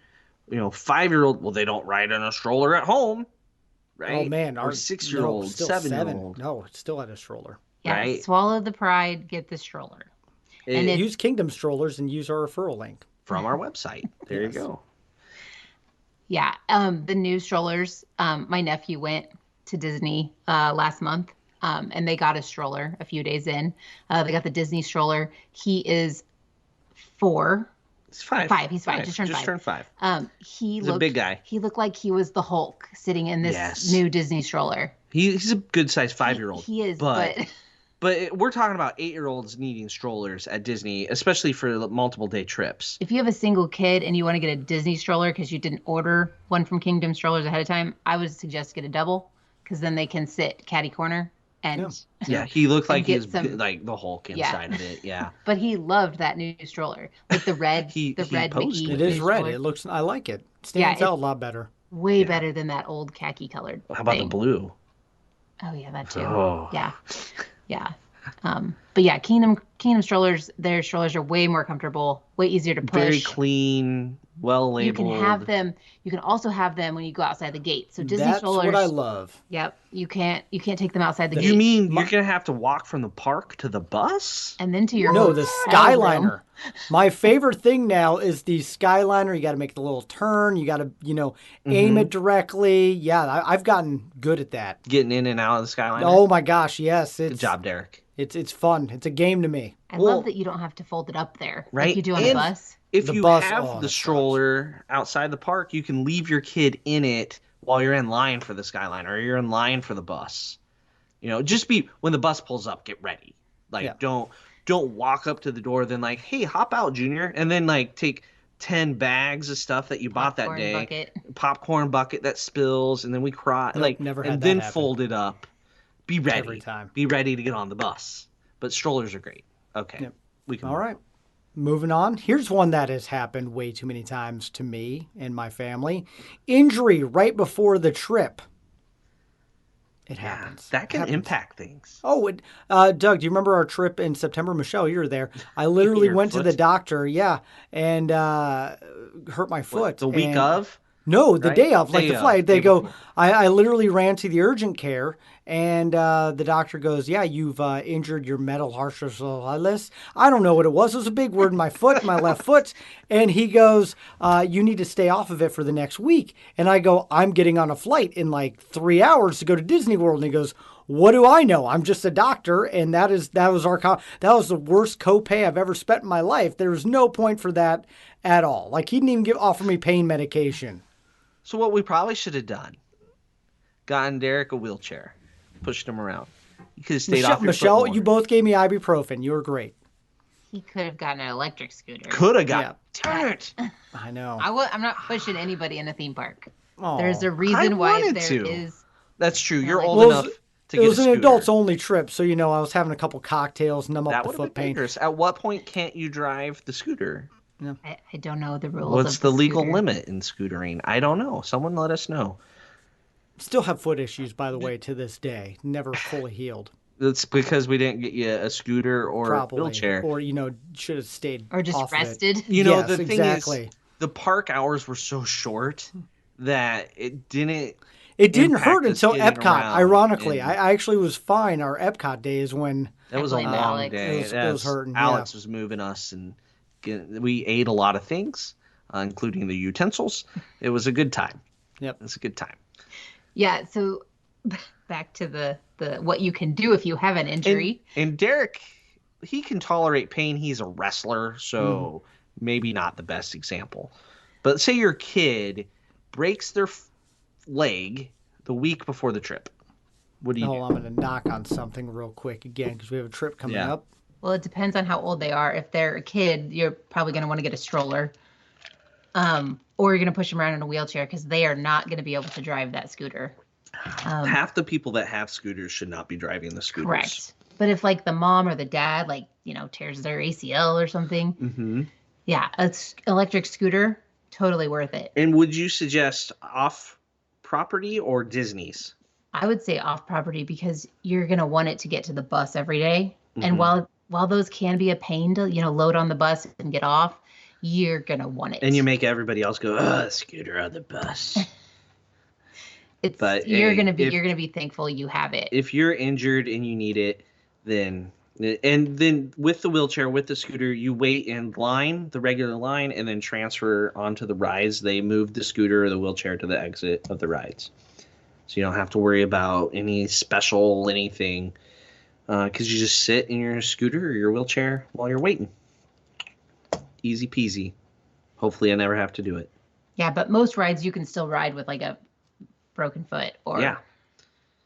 5-year-old. Well, they don't ride in a stroller at home, right? Oh man, or 6-year-old, 7-year-old. No, it's still at a stroller. Yeah, right? Swallow the pride, get the stroller. And use Kingdom strollers and use our referral link from our website. There you go. Yeah, the new strollers. My nephew went to Disney last month, and they got a stroller a few days in. They got the Disney stroller. He is 4. He's 5. He's 5. Just turned 5. Turned 5. He's a big guy. He looked like he was the Hulk sitting in this new Disney stroller. He's a good sized 5-year-old. He is, but we're talking about 8-year-olds needing strollers at Disney, especially for multiple day trips. If you have a single kid and you want to get a Disney stroller because you didn't order one from Kingdom Strollers ahead of time, I would suggest get a double because then they can sit catty corner. And he looked like he was like the Hulk inside of it. Yeah, but he loved that new stroller, like the red, the red Mickey. It is red. It looks. I like it. Stands out a lot better. Way better than that old khaki colored. How about the blue? Oh yeah, that too. Oh. Yeah. But yeah, Kingdom strollers. Their strollers are way more comfortable, way easier to push. Very clean, well labeled. You can have them. You can also have them when you go outside the gate. So Disney strollers. That's what I love. Yep. You can't take them outside the gate. You mean you're gonna have to walk from the park to the bus and then to your the Skyliner. My favorite thing now is the Skyliner. You got to make the little turn. You got to aim it directly. Yeah, I've gotten good at that. Getting in and out of the Skyliner. Oh my gosh, yes. Good job, Derek. It's fun. It's a game to me. I love that you don't have to fold it up there right? like you do on the bus. If you have the stroller outside the park, you can leave your kid in it while you're in line for the Skyliner or you're in line for the bus. Just when the bus pulls up, get ready. Don't walk up to the door then like, hey, hop out, Junior, and then like take 10 bags of stuff that you bought that day. Popcorn bucket that spills, and then we cry never had and that then happen. Fold it up. Be ready. Every time. Be ready to get on the bus. But strollers are great. Okay. Yep. We can. All right. Moving on. Here's one that has happened way too many times to me and my family. Injury right before the trip. It happens. That can impact things. Oh, Doug, do you remember our trip in September? Michelle, you were there. I literally went to the doctor, and hurt my foot. The week of? No, the day of, like the flight. They go, I literally ran to the urgent care, and the doctor goes, yeah, you've injured your metatarsals. I don't know what it was. It was a big word in my foot, my left foot. And he goes, you need to stay off of it for the next week. And I go, I'm getting on a flight in like 3 hours to go to Disney World. And he goes, what do I know? I'm just a doctor, and that was the worst copay I've ever spent in my life. There was no point for that at all. Like, he didn't even offer me pain medication. So what we probably should have done, gotten Derek a wheelchair, pushed him around. You could have stayed off your Michelle, foot more. you both gave me ibuprofen. You were great. He could have gotten an electric scooter. Could have got. Darn it. I know. I'm not pushing anybody in a theme park. Oh, there's a reason why there is. That's true. You're old enough to get a scooter. It was an adults-only trip, so, I was having a couple cocktails, numb up the foot pain. At what point can't you drive the scooter? Yeah. I don't know the rules. What's the legal limit in scootering? I don't know. Someone let us know. Still have foot issues, by the way, to this day. Never fully healed. It's because we didn't get you a scooter or a wheelchair. Or, should have stayed or just off rested. Of it. The thing is, the park hours were so short that it didn't hurt until Epcot, ironically. I actually was fine our Epcot days when... That was a long day. It was hurting. Alex was moving us, and we ate a lot of things. including the utensils. It was a good time. Yep. It was a good time. Yeah, so back to the what you can do if you have an injury. And Derek, he can tolerate pain. He's a wrestler, so maybe not the best example. But say your kid breaks their leg the week before the trip. What do you do? I'm going to knock on something real quick again because we have a trip coming up. Well, it depends on how old they are. If they're a kid, you're probably going to want to get a stroller. Or you're going to push them around in a wheelchair because they are not going to be able to drive that scooter. Half the people that have scooters should not be driving the scooters. Correct. But if like the mom or the dad, like, tears their ACL or something, electric scooter, totally worth it. And would you suggest off property or Disney's? I would say off property because you're going to want it to get to the bus every day. And while those can be a pain to, load on the bus and get off, you're going to want it. And you make everybody else go, scooter on the bus. You're going to be thankful you have it. If you're injured and you need it, then with the wheelchair, with the scooter, you wait in line, the regular line, and then transfer onto the rides. They move the scooter or the wheelchair to the exit of the rides. So you don't have to worry about any special anything because you just sit in your scooter or your wheelchair while you're waiting. Easy peasy. Hopefully I never have to do it. Yeah, but most rides you can still ride with like a broken foot or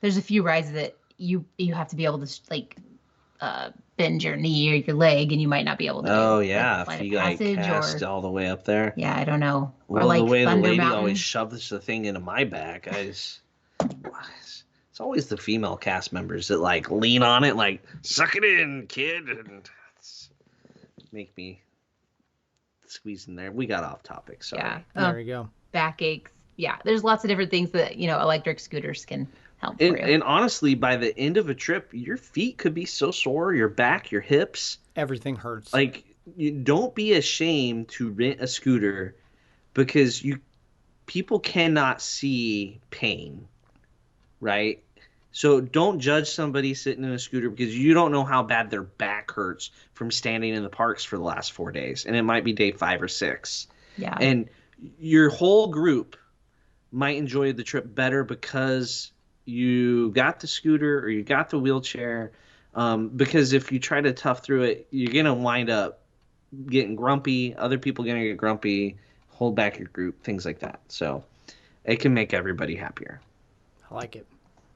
there's a few rides that you have to be able to bend your knee or your leg and you might not be able to. Oh yeah, if you cast all the way up there. Yeah, I don't know. Well, or like the way Thunder the lady Mountain. always shoves the thing into my back, it's always the female cast members that like lean on it, like suck it in, kid, and make me squeeze in there. We got off topic. Sorry. Yeah, There we go. Backaches. Yeah, there's lots of different things that electric scooters can help for you. And honestly, by the end of a trip, your feet could be so sore, your back, your hips, everything hurts. Like, you don't be ashamed to rent a scooter because people cannot see pain, right? So don't judge somebody sitting in a scooter because you don't know how bad their back hurts from standing in the parks for the last 4 days, and it might be day 5 or 6. Yeah. And your whole group might enjoy the trip better because you got the scooter or you got the wheelchair. Because if you try to tough through it, you're going to wind up getting grumpy. Other people are going to get grumpy, hold back your group, things like that. So it can make everybody happier. I like it.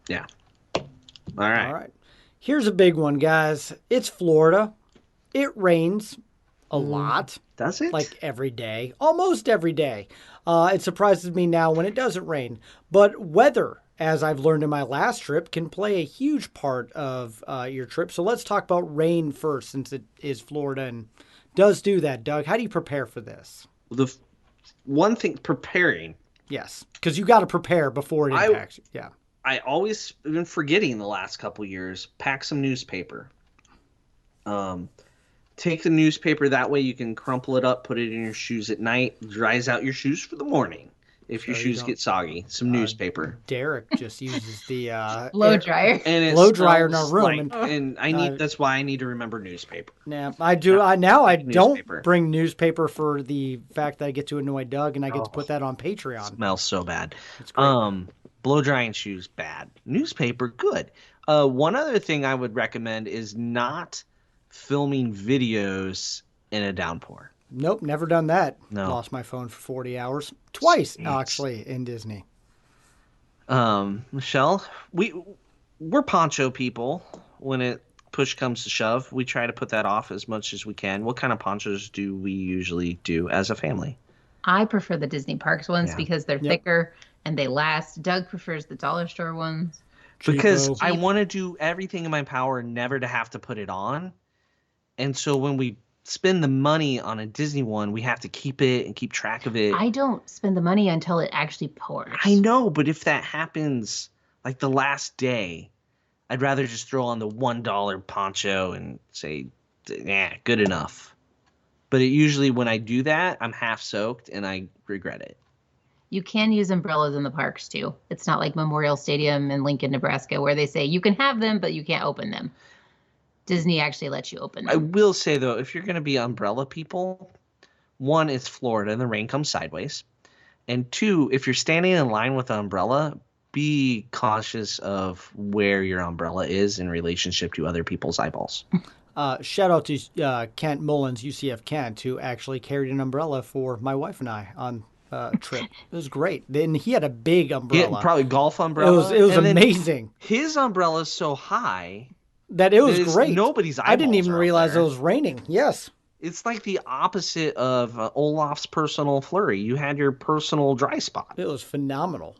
Yeah. All right. All right. Here's a big one, guys. It's Florida. It rains a lot. Does it? Like every day. Almost every day. It surprises me now when it doesn't rain. But weather, as I've learned in my last trip, can play a huge part of your trip. So let's talk about rain first, since it is Florida and does do that. Doug, how do you prepare for this? The one thing, preparing. Yes, because you got to prepare before it impacts you. Yeah. I always been forgetting the last couple years. Pack some newspaper. Take the newspaper. That way you can crumple it up, put it in your shoes at night, dries out your shoes for the morning. If your shoes get soggy, some newspaper. Derek just uses the blow dryer. And it blow dryer in our room. And I need that's why I need to remember newspaper. Yeah, I do. I don't newspaper. Bring newspaper for the fact that I get to annoy Doug and I get to put that on Patreon. Smells so bad. It's great. Blow drying shoes, bad. Newspaper, good. One other thing I would recommend is not filming videos in a downpour. Nope, never done that. No. Lost my phone for 40 hours. Twice, actually, in Disney. Michelle, we're poncho people. When it push comes to shove, we try to put that off as much as we can. What kind of ponchos do we usually do as a family? I prefer the Disney parks ones because they're thicker and they last. Doug prefers the dollar store ones. Because Cheapo. I want to do everything in my power never to have to put it on. And so when we spend the money on a Disney one, we have to keep it and keep track of it. I don't spend the money until it actually pours. I know, but if that happens like the last day, I'd rather just throw on the $1 poncho and say, good enough. But usually when I do that, I'm half soaked and I regret it. You can use umbrellas in the parks too. It's not like Memorial Stadium in Lincoln, Nebraska, where they say you can have them, but you can't open them. Disney actually lets you open them. I will say, though, if you're going to be umbrella people, One, it's Florida and the rain comes sideways. And two, if you're standing in line with an umbrella, be cautious of where your umbrella is in relationship to other people's eyeballs. Shout out to Kent Mullins, UCF Kent, who actually carried an umbrella for my wife and I on a trip. It was great. Then he had a big umbrella. Probably golf umbrella. It was amazing. His umbrella is so high that it was great. Nobody's eyeballs I didn't even realize it was raining. Yes. It's like the opposite of Olaf's personal flurry. You had your personal dry spot. It was phenomenal.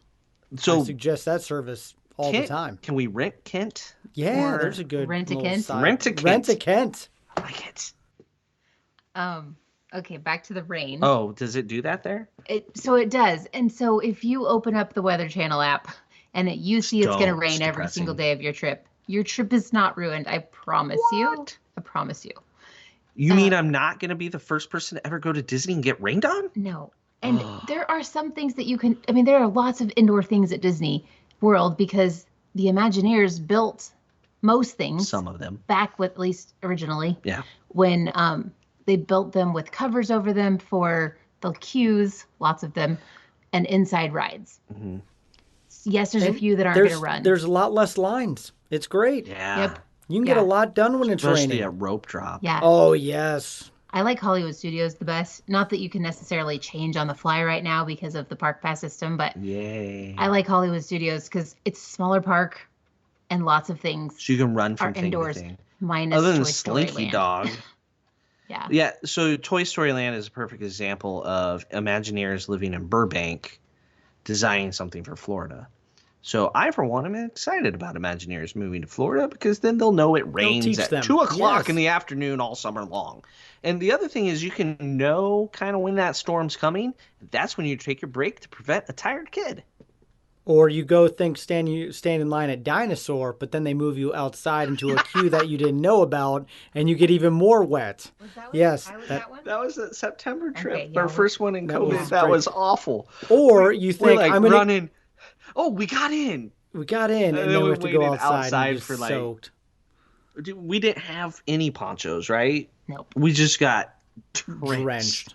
So I suggest that service all the time. Can we rent Kent? Yeah, there's a good Rent a Kent. Rent a Kent. I like it. Okay, back to the rain. Oh, does it do that there? So it does. And so if you open up the Weather Channel app and you see it's going to rain every single day of your trip is not ruined. I promise you. I promise you. You mean I'm not going to be the first person to ever go to Disney and get rained on? No. And there are some things that you can, there are lots of indoor things at Disney World because the Imagineers built most things. Some of them. Back with, at least originally. Yeah. When they built them with covers over them for the queues, lots of them, and inside rides. Mm-hmm. Yes, there's a few that aren't going to run. There's a lot less lines. It's great. Yeah. Yep. You can get a lot done when it's raining. Especially a rope drop. Yeah. Oh, yes. I like Hollywood Studios the best. Not that you can necessarily change on the fly right now because of the park pass system, but yay. I like Hollywood Studios because it's a smaller park and lots of things so you can run from are thing indoors. To thing. Minus other than Toy Story Slinky Land. Dog. Yeah. Yeah. So Toy Story Land is a perfect example of Imagineers living in Burbank designing something for Florida. So I, for one, am excited about Imagineers moving to Florida because then they'll know it rains at 2 o'clock in the afternoon all summer long. And the other thing is you can know kind of when that storm's coming. That's when you take your break to prevent a tired kid. Or you go stand in line at Dinosaur, but then they move you outside into a queue that you didn't know about, and you get even more wet. Was that one? Yes. That was a September trip. Okay, yeah, Our first one in COVID. That was awful. Or you think, like I'm going to running. Oh, we got in. We got in, and then we have to go outside and get soaked. We didn't have any ponchos, right? Nope. We just got drenched.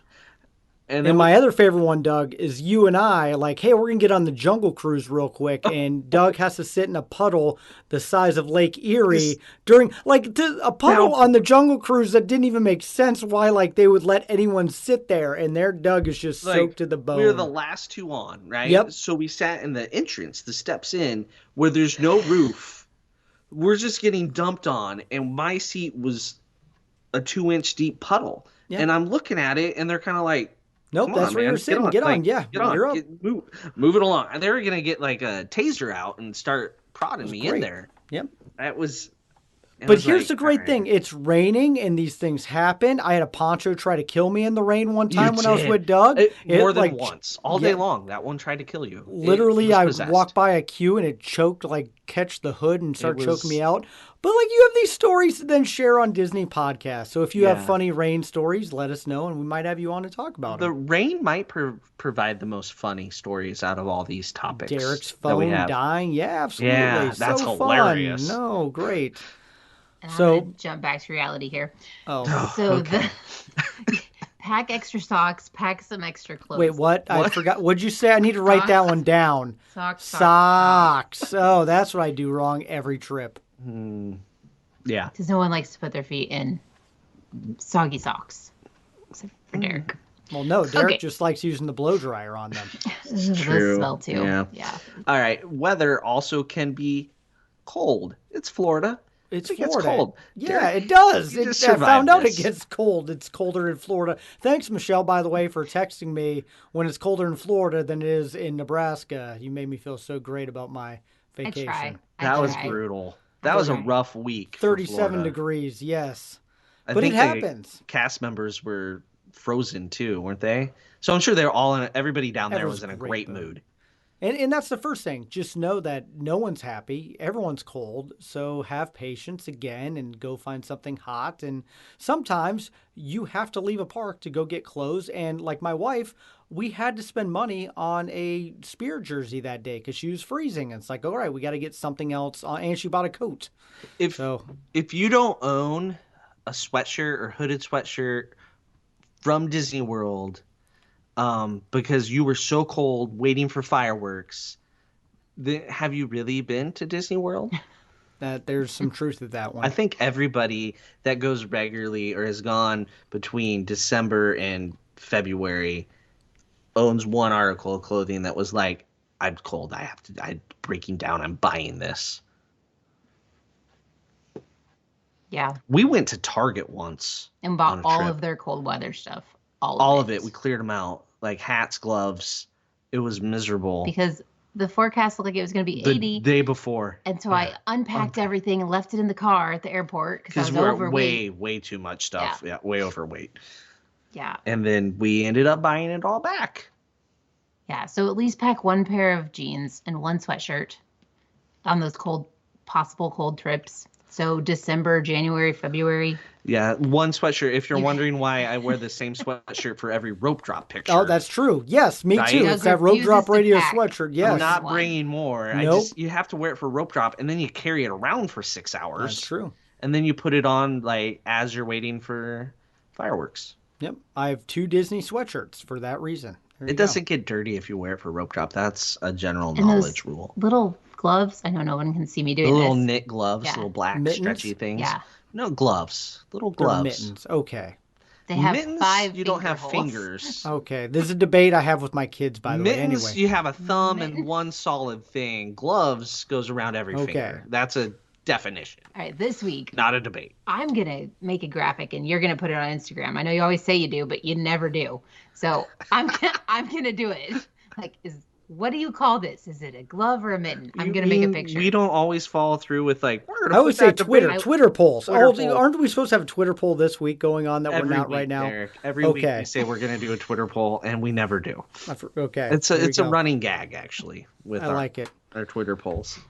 And my other favorite one, Doug, is you and I, like, hey, we're going to get on the Jungle Cruise real quick. And Doug has to sit in a puddle the size of Lake Erie during, like, a puddle on the Jungle Cruise that didn't even make sense why, like, they would let anyone sit there. And their Doug is just soaked to the bone. We were the last two on, right? Yep. So we sat in the entrance, the steps in, where there's no roof. We're just getting dumped on. And my seat was a 2-inch deep puddle. Yep. And I'm looking at it, and they're kind of like, nope, that's where you're sitting. Get on. Yeah, you're up. Move it along. And they were going to get like a taser out and start prodding me in there. Yep. That was. But here's the great thing. It's raining and these things happen. I had a poncho try to kill me in the rain one time when I was with Doug. More than once. All day long. That one tried to kill you. Literally, I walked by a queue and it choked, like, catch the hood and start choking me out. But, like, you have these stories to then share on Disney podcasts. So if you have funny rain stories, let us know, and we might have you on to talk about them. The rain might provide the most funny stories out of all these topics. Derek's phone dying. Yeah, absolutely. Yeah, that's hilarious. Fun. No, great. And I'm going to jump back to reality here. Oh, so okay. Pack extra socks, pack some extra clothes. Wait, what? I forgot. What'd you say? I need to write that one down. Socks. Oh, that's what I do wrong every trip. Yeah. Because no one likes to put their feet in soggy socks, except for Derek. Well, no, Derek just likes using the blow dryer on them. Those smell too. Yeah. All right. Weather also can be cold. It's Florida. It's Florida. It's cold. Yeah, Derek, it does. I found out this. It gets cold. It's colder in Florida. Thanks, Michelle, by the way, for texting me when it's colder in Florida than it is in Nebraska. You made me feel so great about my vacation. That was brutal. That was a rough week. 37 degrees, yes. But it happens. Cast members were frozen too, weren't they? So I'm sure they're all everybody down there was in a great mood. And that's the first thing. Just know that no one's happy. Everyone's cold. So have patience again and go find something hot. And sometimes you have to leave a park to go get clothes. And like my wife, we had to spend money on a Spear jersey that day because she was freezing. And it's like, all right, we got to get something else on. And she bought a coat. If you don't own a sweatshirt or hooded sweatshirt from Disney World because you were so cold waiting for fireworks. Have you really been to Disney World? That there's some truth to that one. I think everybody that goes regularly or has gone between December and February owns one article of clothing that was like, I'm cold. I'm breaking down. I'm buying this. Yeah. We went to Target once and bought all of their cold weather stuff. All of it. We cleared them out. Like hats, gloves. It was miserable. Because the forecast looked like it was going to be 80 the day before. And so I unpacked everything and left it in the car at the airport because I was overweight. way too much stuff. Yeah, way overweight. Yeah. And then we ended up buying it all back. Yeah, so at least pack one pair of jeans and one sweatshirt on those possible cold trips. So December, January, February. Yeah, one sweatshirt. If you're wondering why I wear the same sweatshirt for every rope drop picture. Oh, that's true. Yes, me too. It's that rope drop radio sweatshirt. Yes. I'm not bringing more. Nope. You have to wear it for rope drop, and then you carry it around for 6 hours. That's true. And then you put it on like as you're waiting for fireworks. Yep, I have 2 Disney sweatshirts for that reason. It doesn't get dirty if you wear it for rope drop. That's a general knowledge rule. Little gloves. I know no one can see me doing the this. Little knit gloves, little black mittens? stretchy things. Yeah. No gloves. Little gloves. Mittens. Okay. They have mittens, 5 you don't have holes. fingers. Okay. This is a debate I have with my kids, by the mittens, way. Anyway. You have a thumb and one solid thing. Gloves goes around every finger. That's a definition. All right, this week. Not a debate. I'm going to make a graphic and you're going to put it on Instagram. I know you always say you do, but you never do. So I'm going to do it. Like, what do you call this? Is it a glove or a mitten? I'm going to make a picture. We don't always follow through with like, I would say Twitter polls. Twitter poll. Aren't we supposed to have a Twitter poll this week going on that every we're not week, right now? Eric. Every week we say we're going to do a Twitter poll and we never do. Okay. It's a running gag actually with our Twitter polls.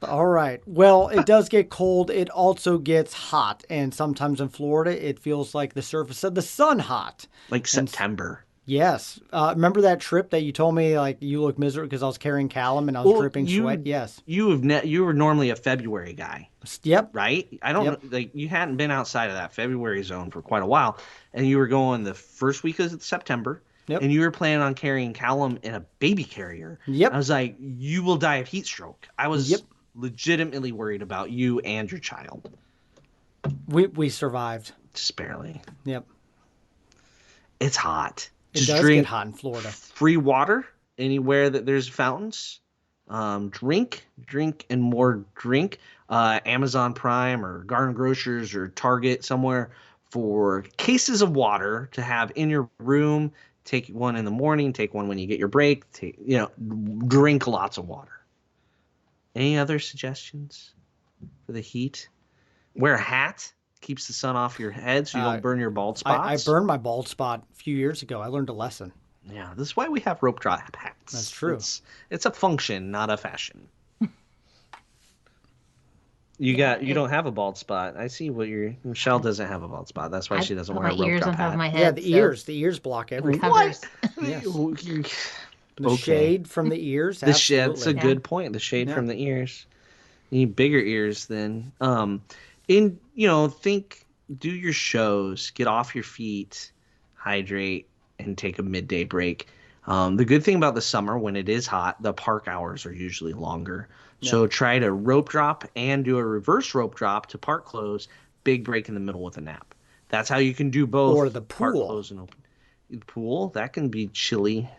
All right. Well, it does get cold. It also gets hot. And sometimes in Florida, it feels like the surface of the sun hot. Like September. Yes. Remember that trip that you told me like you look miserable because I was carrying Callum and I was dripping sweat? Yes. You were normally a February guy. Yep. Right? I don't know. Like you hadn't been outside of that February zone for quite a while. And you were going the first week of September. Yep. And you were planning on carrying Callum in a baby carrier. Yep. I was like, you will die of heat stroke. I was legitimately worried about you and your child. We survived. Just barely. Yep. It's hot. It does get hot in Florida. Free water anywhere that there's fountains. Drink, and more drink. Amazon Prime or Garden Grocers or Target somewhere for cases of water to have in your room. Take one in the morning. Take one when you get your break. Drink lots of water. Any other suggestions for the heat? Wear a hat. Keeps the sun off your head so you don't burn your bald spots. I burned my bald spot a few years ago. I learned a lesson. Yeah, this is why we have rope drop hats. That's true. It's a function, not a fashion. You don't have a bald spot. I see what Michelle doesn't have a bald spot. That's why she doesn't wear a rope drop hat. My head, yeah, the ears block everything. What? Yes. The shade from the ears. That's a good point. The shade from the ears. You need bigger ears then. Do your shows, get off your feet, hydrate, and take a midday break. The good thing about the summer, when it is hot, the park hours are usually longer. Yeah. So try to rope drop and do a reverse rope drop to park close, big break in the middle with a nap. That's how you can do both. Or the pool. Park close and open. The pool, that can be chilly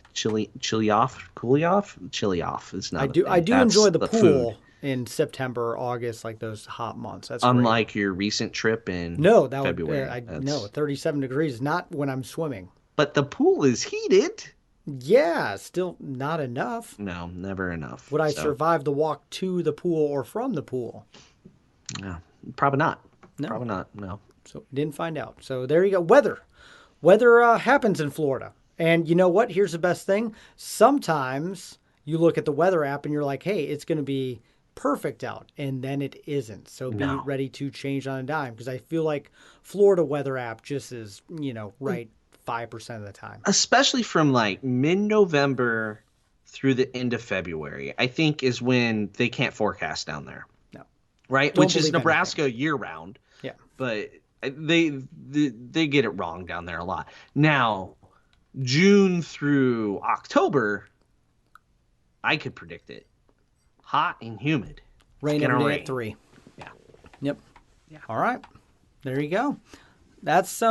off. Chilly off is not. I do enjoy the pool. Food. In September, August, like those hot months. That's unlike great. Your recent trip in February. 37 degrees, not when I'm swimming. But the pool is heated. Yeah, still not enough. No, never enough. Would I survive the walk to the pool or from the pool? No, probably not. No. Probably not, no. So didn't find out. So there you go. Weather happens in Florida. And you know what? Here's the best thing. Sometimes you look at the weather app and you're like, hey, it's going to be perfect out, and then it isn't. So be ready to change on a dime, because I feel like Florida weather app just is, right 5% of the time. Especially from like mid-November through the end of February, I think is when they can't forecast down there. No. Right? Which is Nebraska year round. Yeah. But They get it wrong down there a lot. Now, June through October, I could predict it. Hot and humid. Rain every day at 3. Yeah. Yep. Yeah. All right. There you go. That's,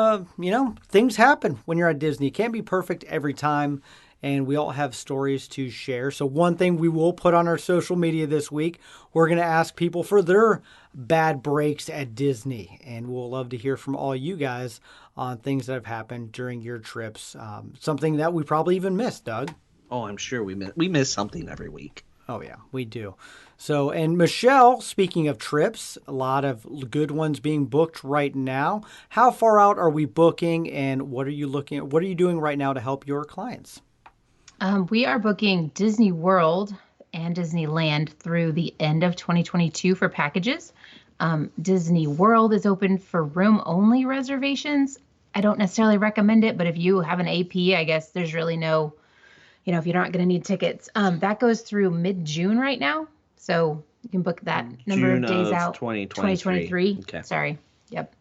things happen when you're at Disney. It can't be perfect every time, and we all have stories to share. So one thing we will put on our social media this week, we're going to ask people for their bad breaks at Disney, and we'll love to hear from all you guys on things that have happened during your trips. Something that we probably even missed, Doug. Oh, I'm sure we miss something every week. Oh, yeah, we do. So, and Michelle, speaking of trips, a lot of good ones being booked right now. How far out are we booking, and what are you doing right now to help your clients? We are booking Disney World and Disneyland through the end of 2022 for packages. Disney World is open for room-only reservations. I don't necessarily recommend it, but if you have an AP, I guess there's really no, if you're not going to need tickets. That goes through mid-June right now. So you can book that number of days out. 2023. Okay. Sorry. Yep.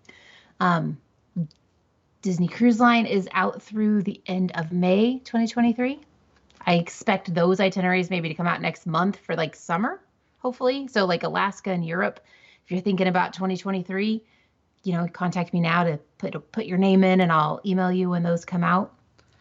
Disney Cruise Line is out through the end of May 2023. I expect those itineraries maybe to come out next month for like summer, hopefully. So like Alaska and Europe, if you're thinking about 2023, contact me now to put your name in, and I'll email you when those come out.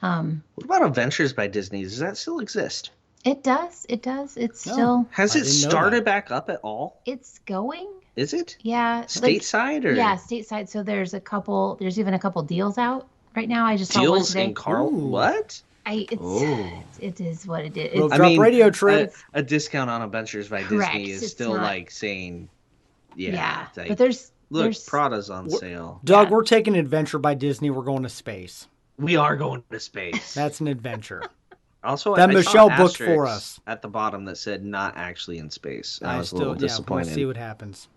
What about Adventures by Disney? Does that still exist? It does. It's still. Has it started back up at all? It's going. Is it? Yeah. Stateside or? Yeah, stateside. So there's even a couple deals out right now. I just saw one today. Deals in Carl. What? It is what it is. Rope Drop radio trip. A discount on Adventures by Correct. Disney is It's still not, like saying, yeah. Like, but there's Prada's on sale. Doug, we're taking Adventure by Disney. We're going to space. We are going to space. That's an adventure. Also, that I Michelle saw booked for us at the bottom that said not actually in space. And I was a little little disappointed. We'll see what happens.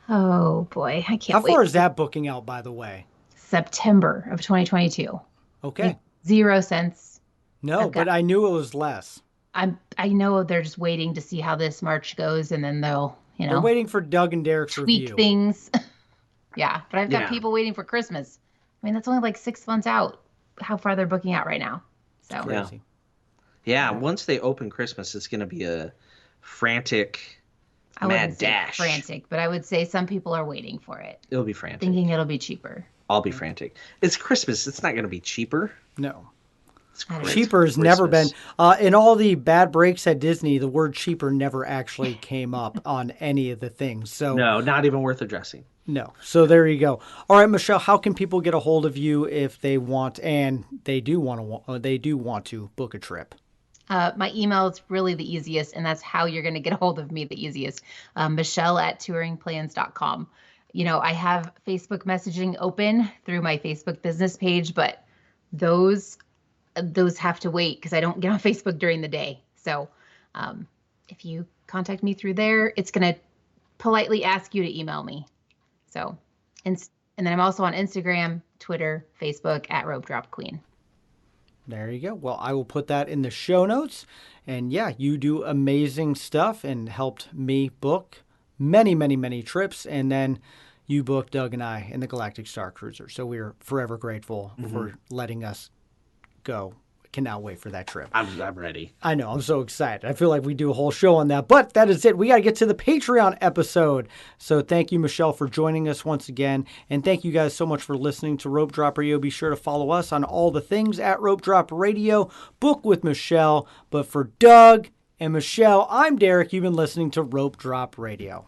Oh boy, I can't wait. How far is that booking out, by the way? September of 2022. Okay. 0 cents. No, but I knew it was less. I know they're just waiting to see how this March goes, and then they'll, They're waiting for Doug and Derek's tweak review. Things. Yeah, but I've got people waiting for Christmas. I mean, that's only like 6 months out. How far they're booking out right now? So crazy. Yeah, once they open Christmas, it's going to be a frantic, mad dash. Frantic, but I would say some people are waiting for it. It'll be frantic. Thinking it'll be cheaper. I'll be frantic. It's Christmas. It's not going to be cheaper. No. It's cheaper has never been. In all the bad breaks at Disney, the word cheaper never actually came up on any of the things. So no, not even worth addressing. No. So there you go. All right, Michelle, how can people get a hold of you if they want, and they do want to book a trip? My email is really the easiest, and that's how you're going to get a hold of me the easiest. Michelle@touringplans.com. I have Facebook messaging open through my Facebook business page, but those have to wait because I don't get on Facebook during the day. So if you contact me through there, it's going to politely ask you to email me. So, and then I'm also on Instagram, Twitter, Facebook @RopeDropQueen. There you go. Well, I will put that in the show notes. And yeah, you do amazing stuff and helped me book many, many, many trips. And then you booked Doug and I in the Galactic Star Cruiser. So we're forever grateful for letting us go. Cannot wait for that trip. I'm ready. I know. I'm so excited. I feel like we do a whole show on that. But that is it. We got to get to the Patreon episode. So thank you, Michelle, for joining us once again. And thank you guys so much for listening to Rope Drop Radio. Be sure to follow us on all the things at Rope Drop Radio. Book with Michelle. But for Doug and Michelle, I'm Derek. You've been listening to Rope Drop Radio.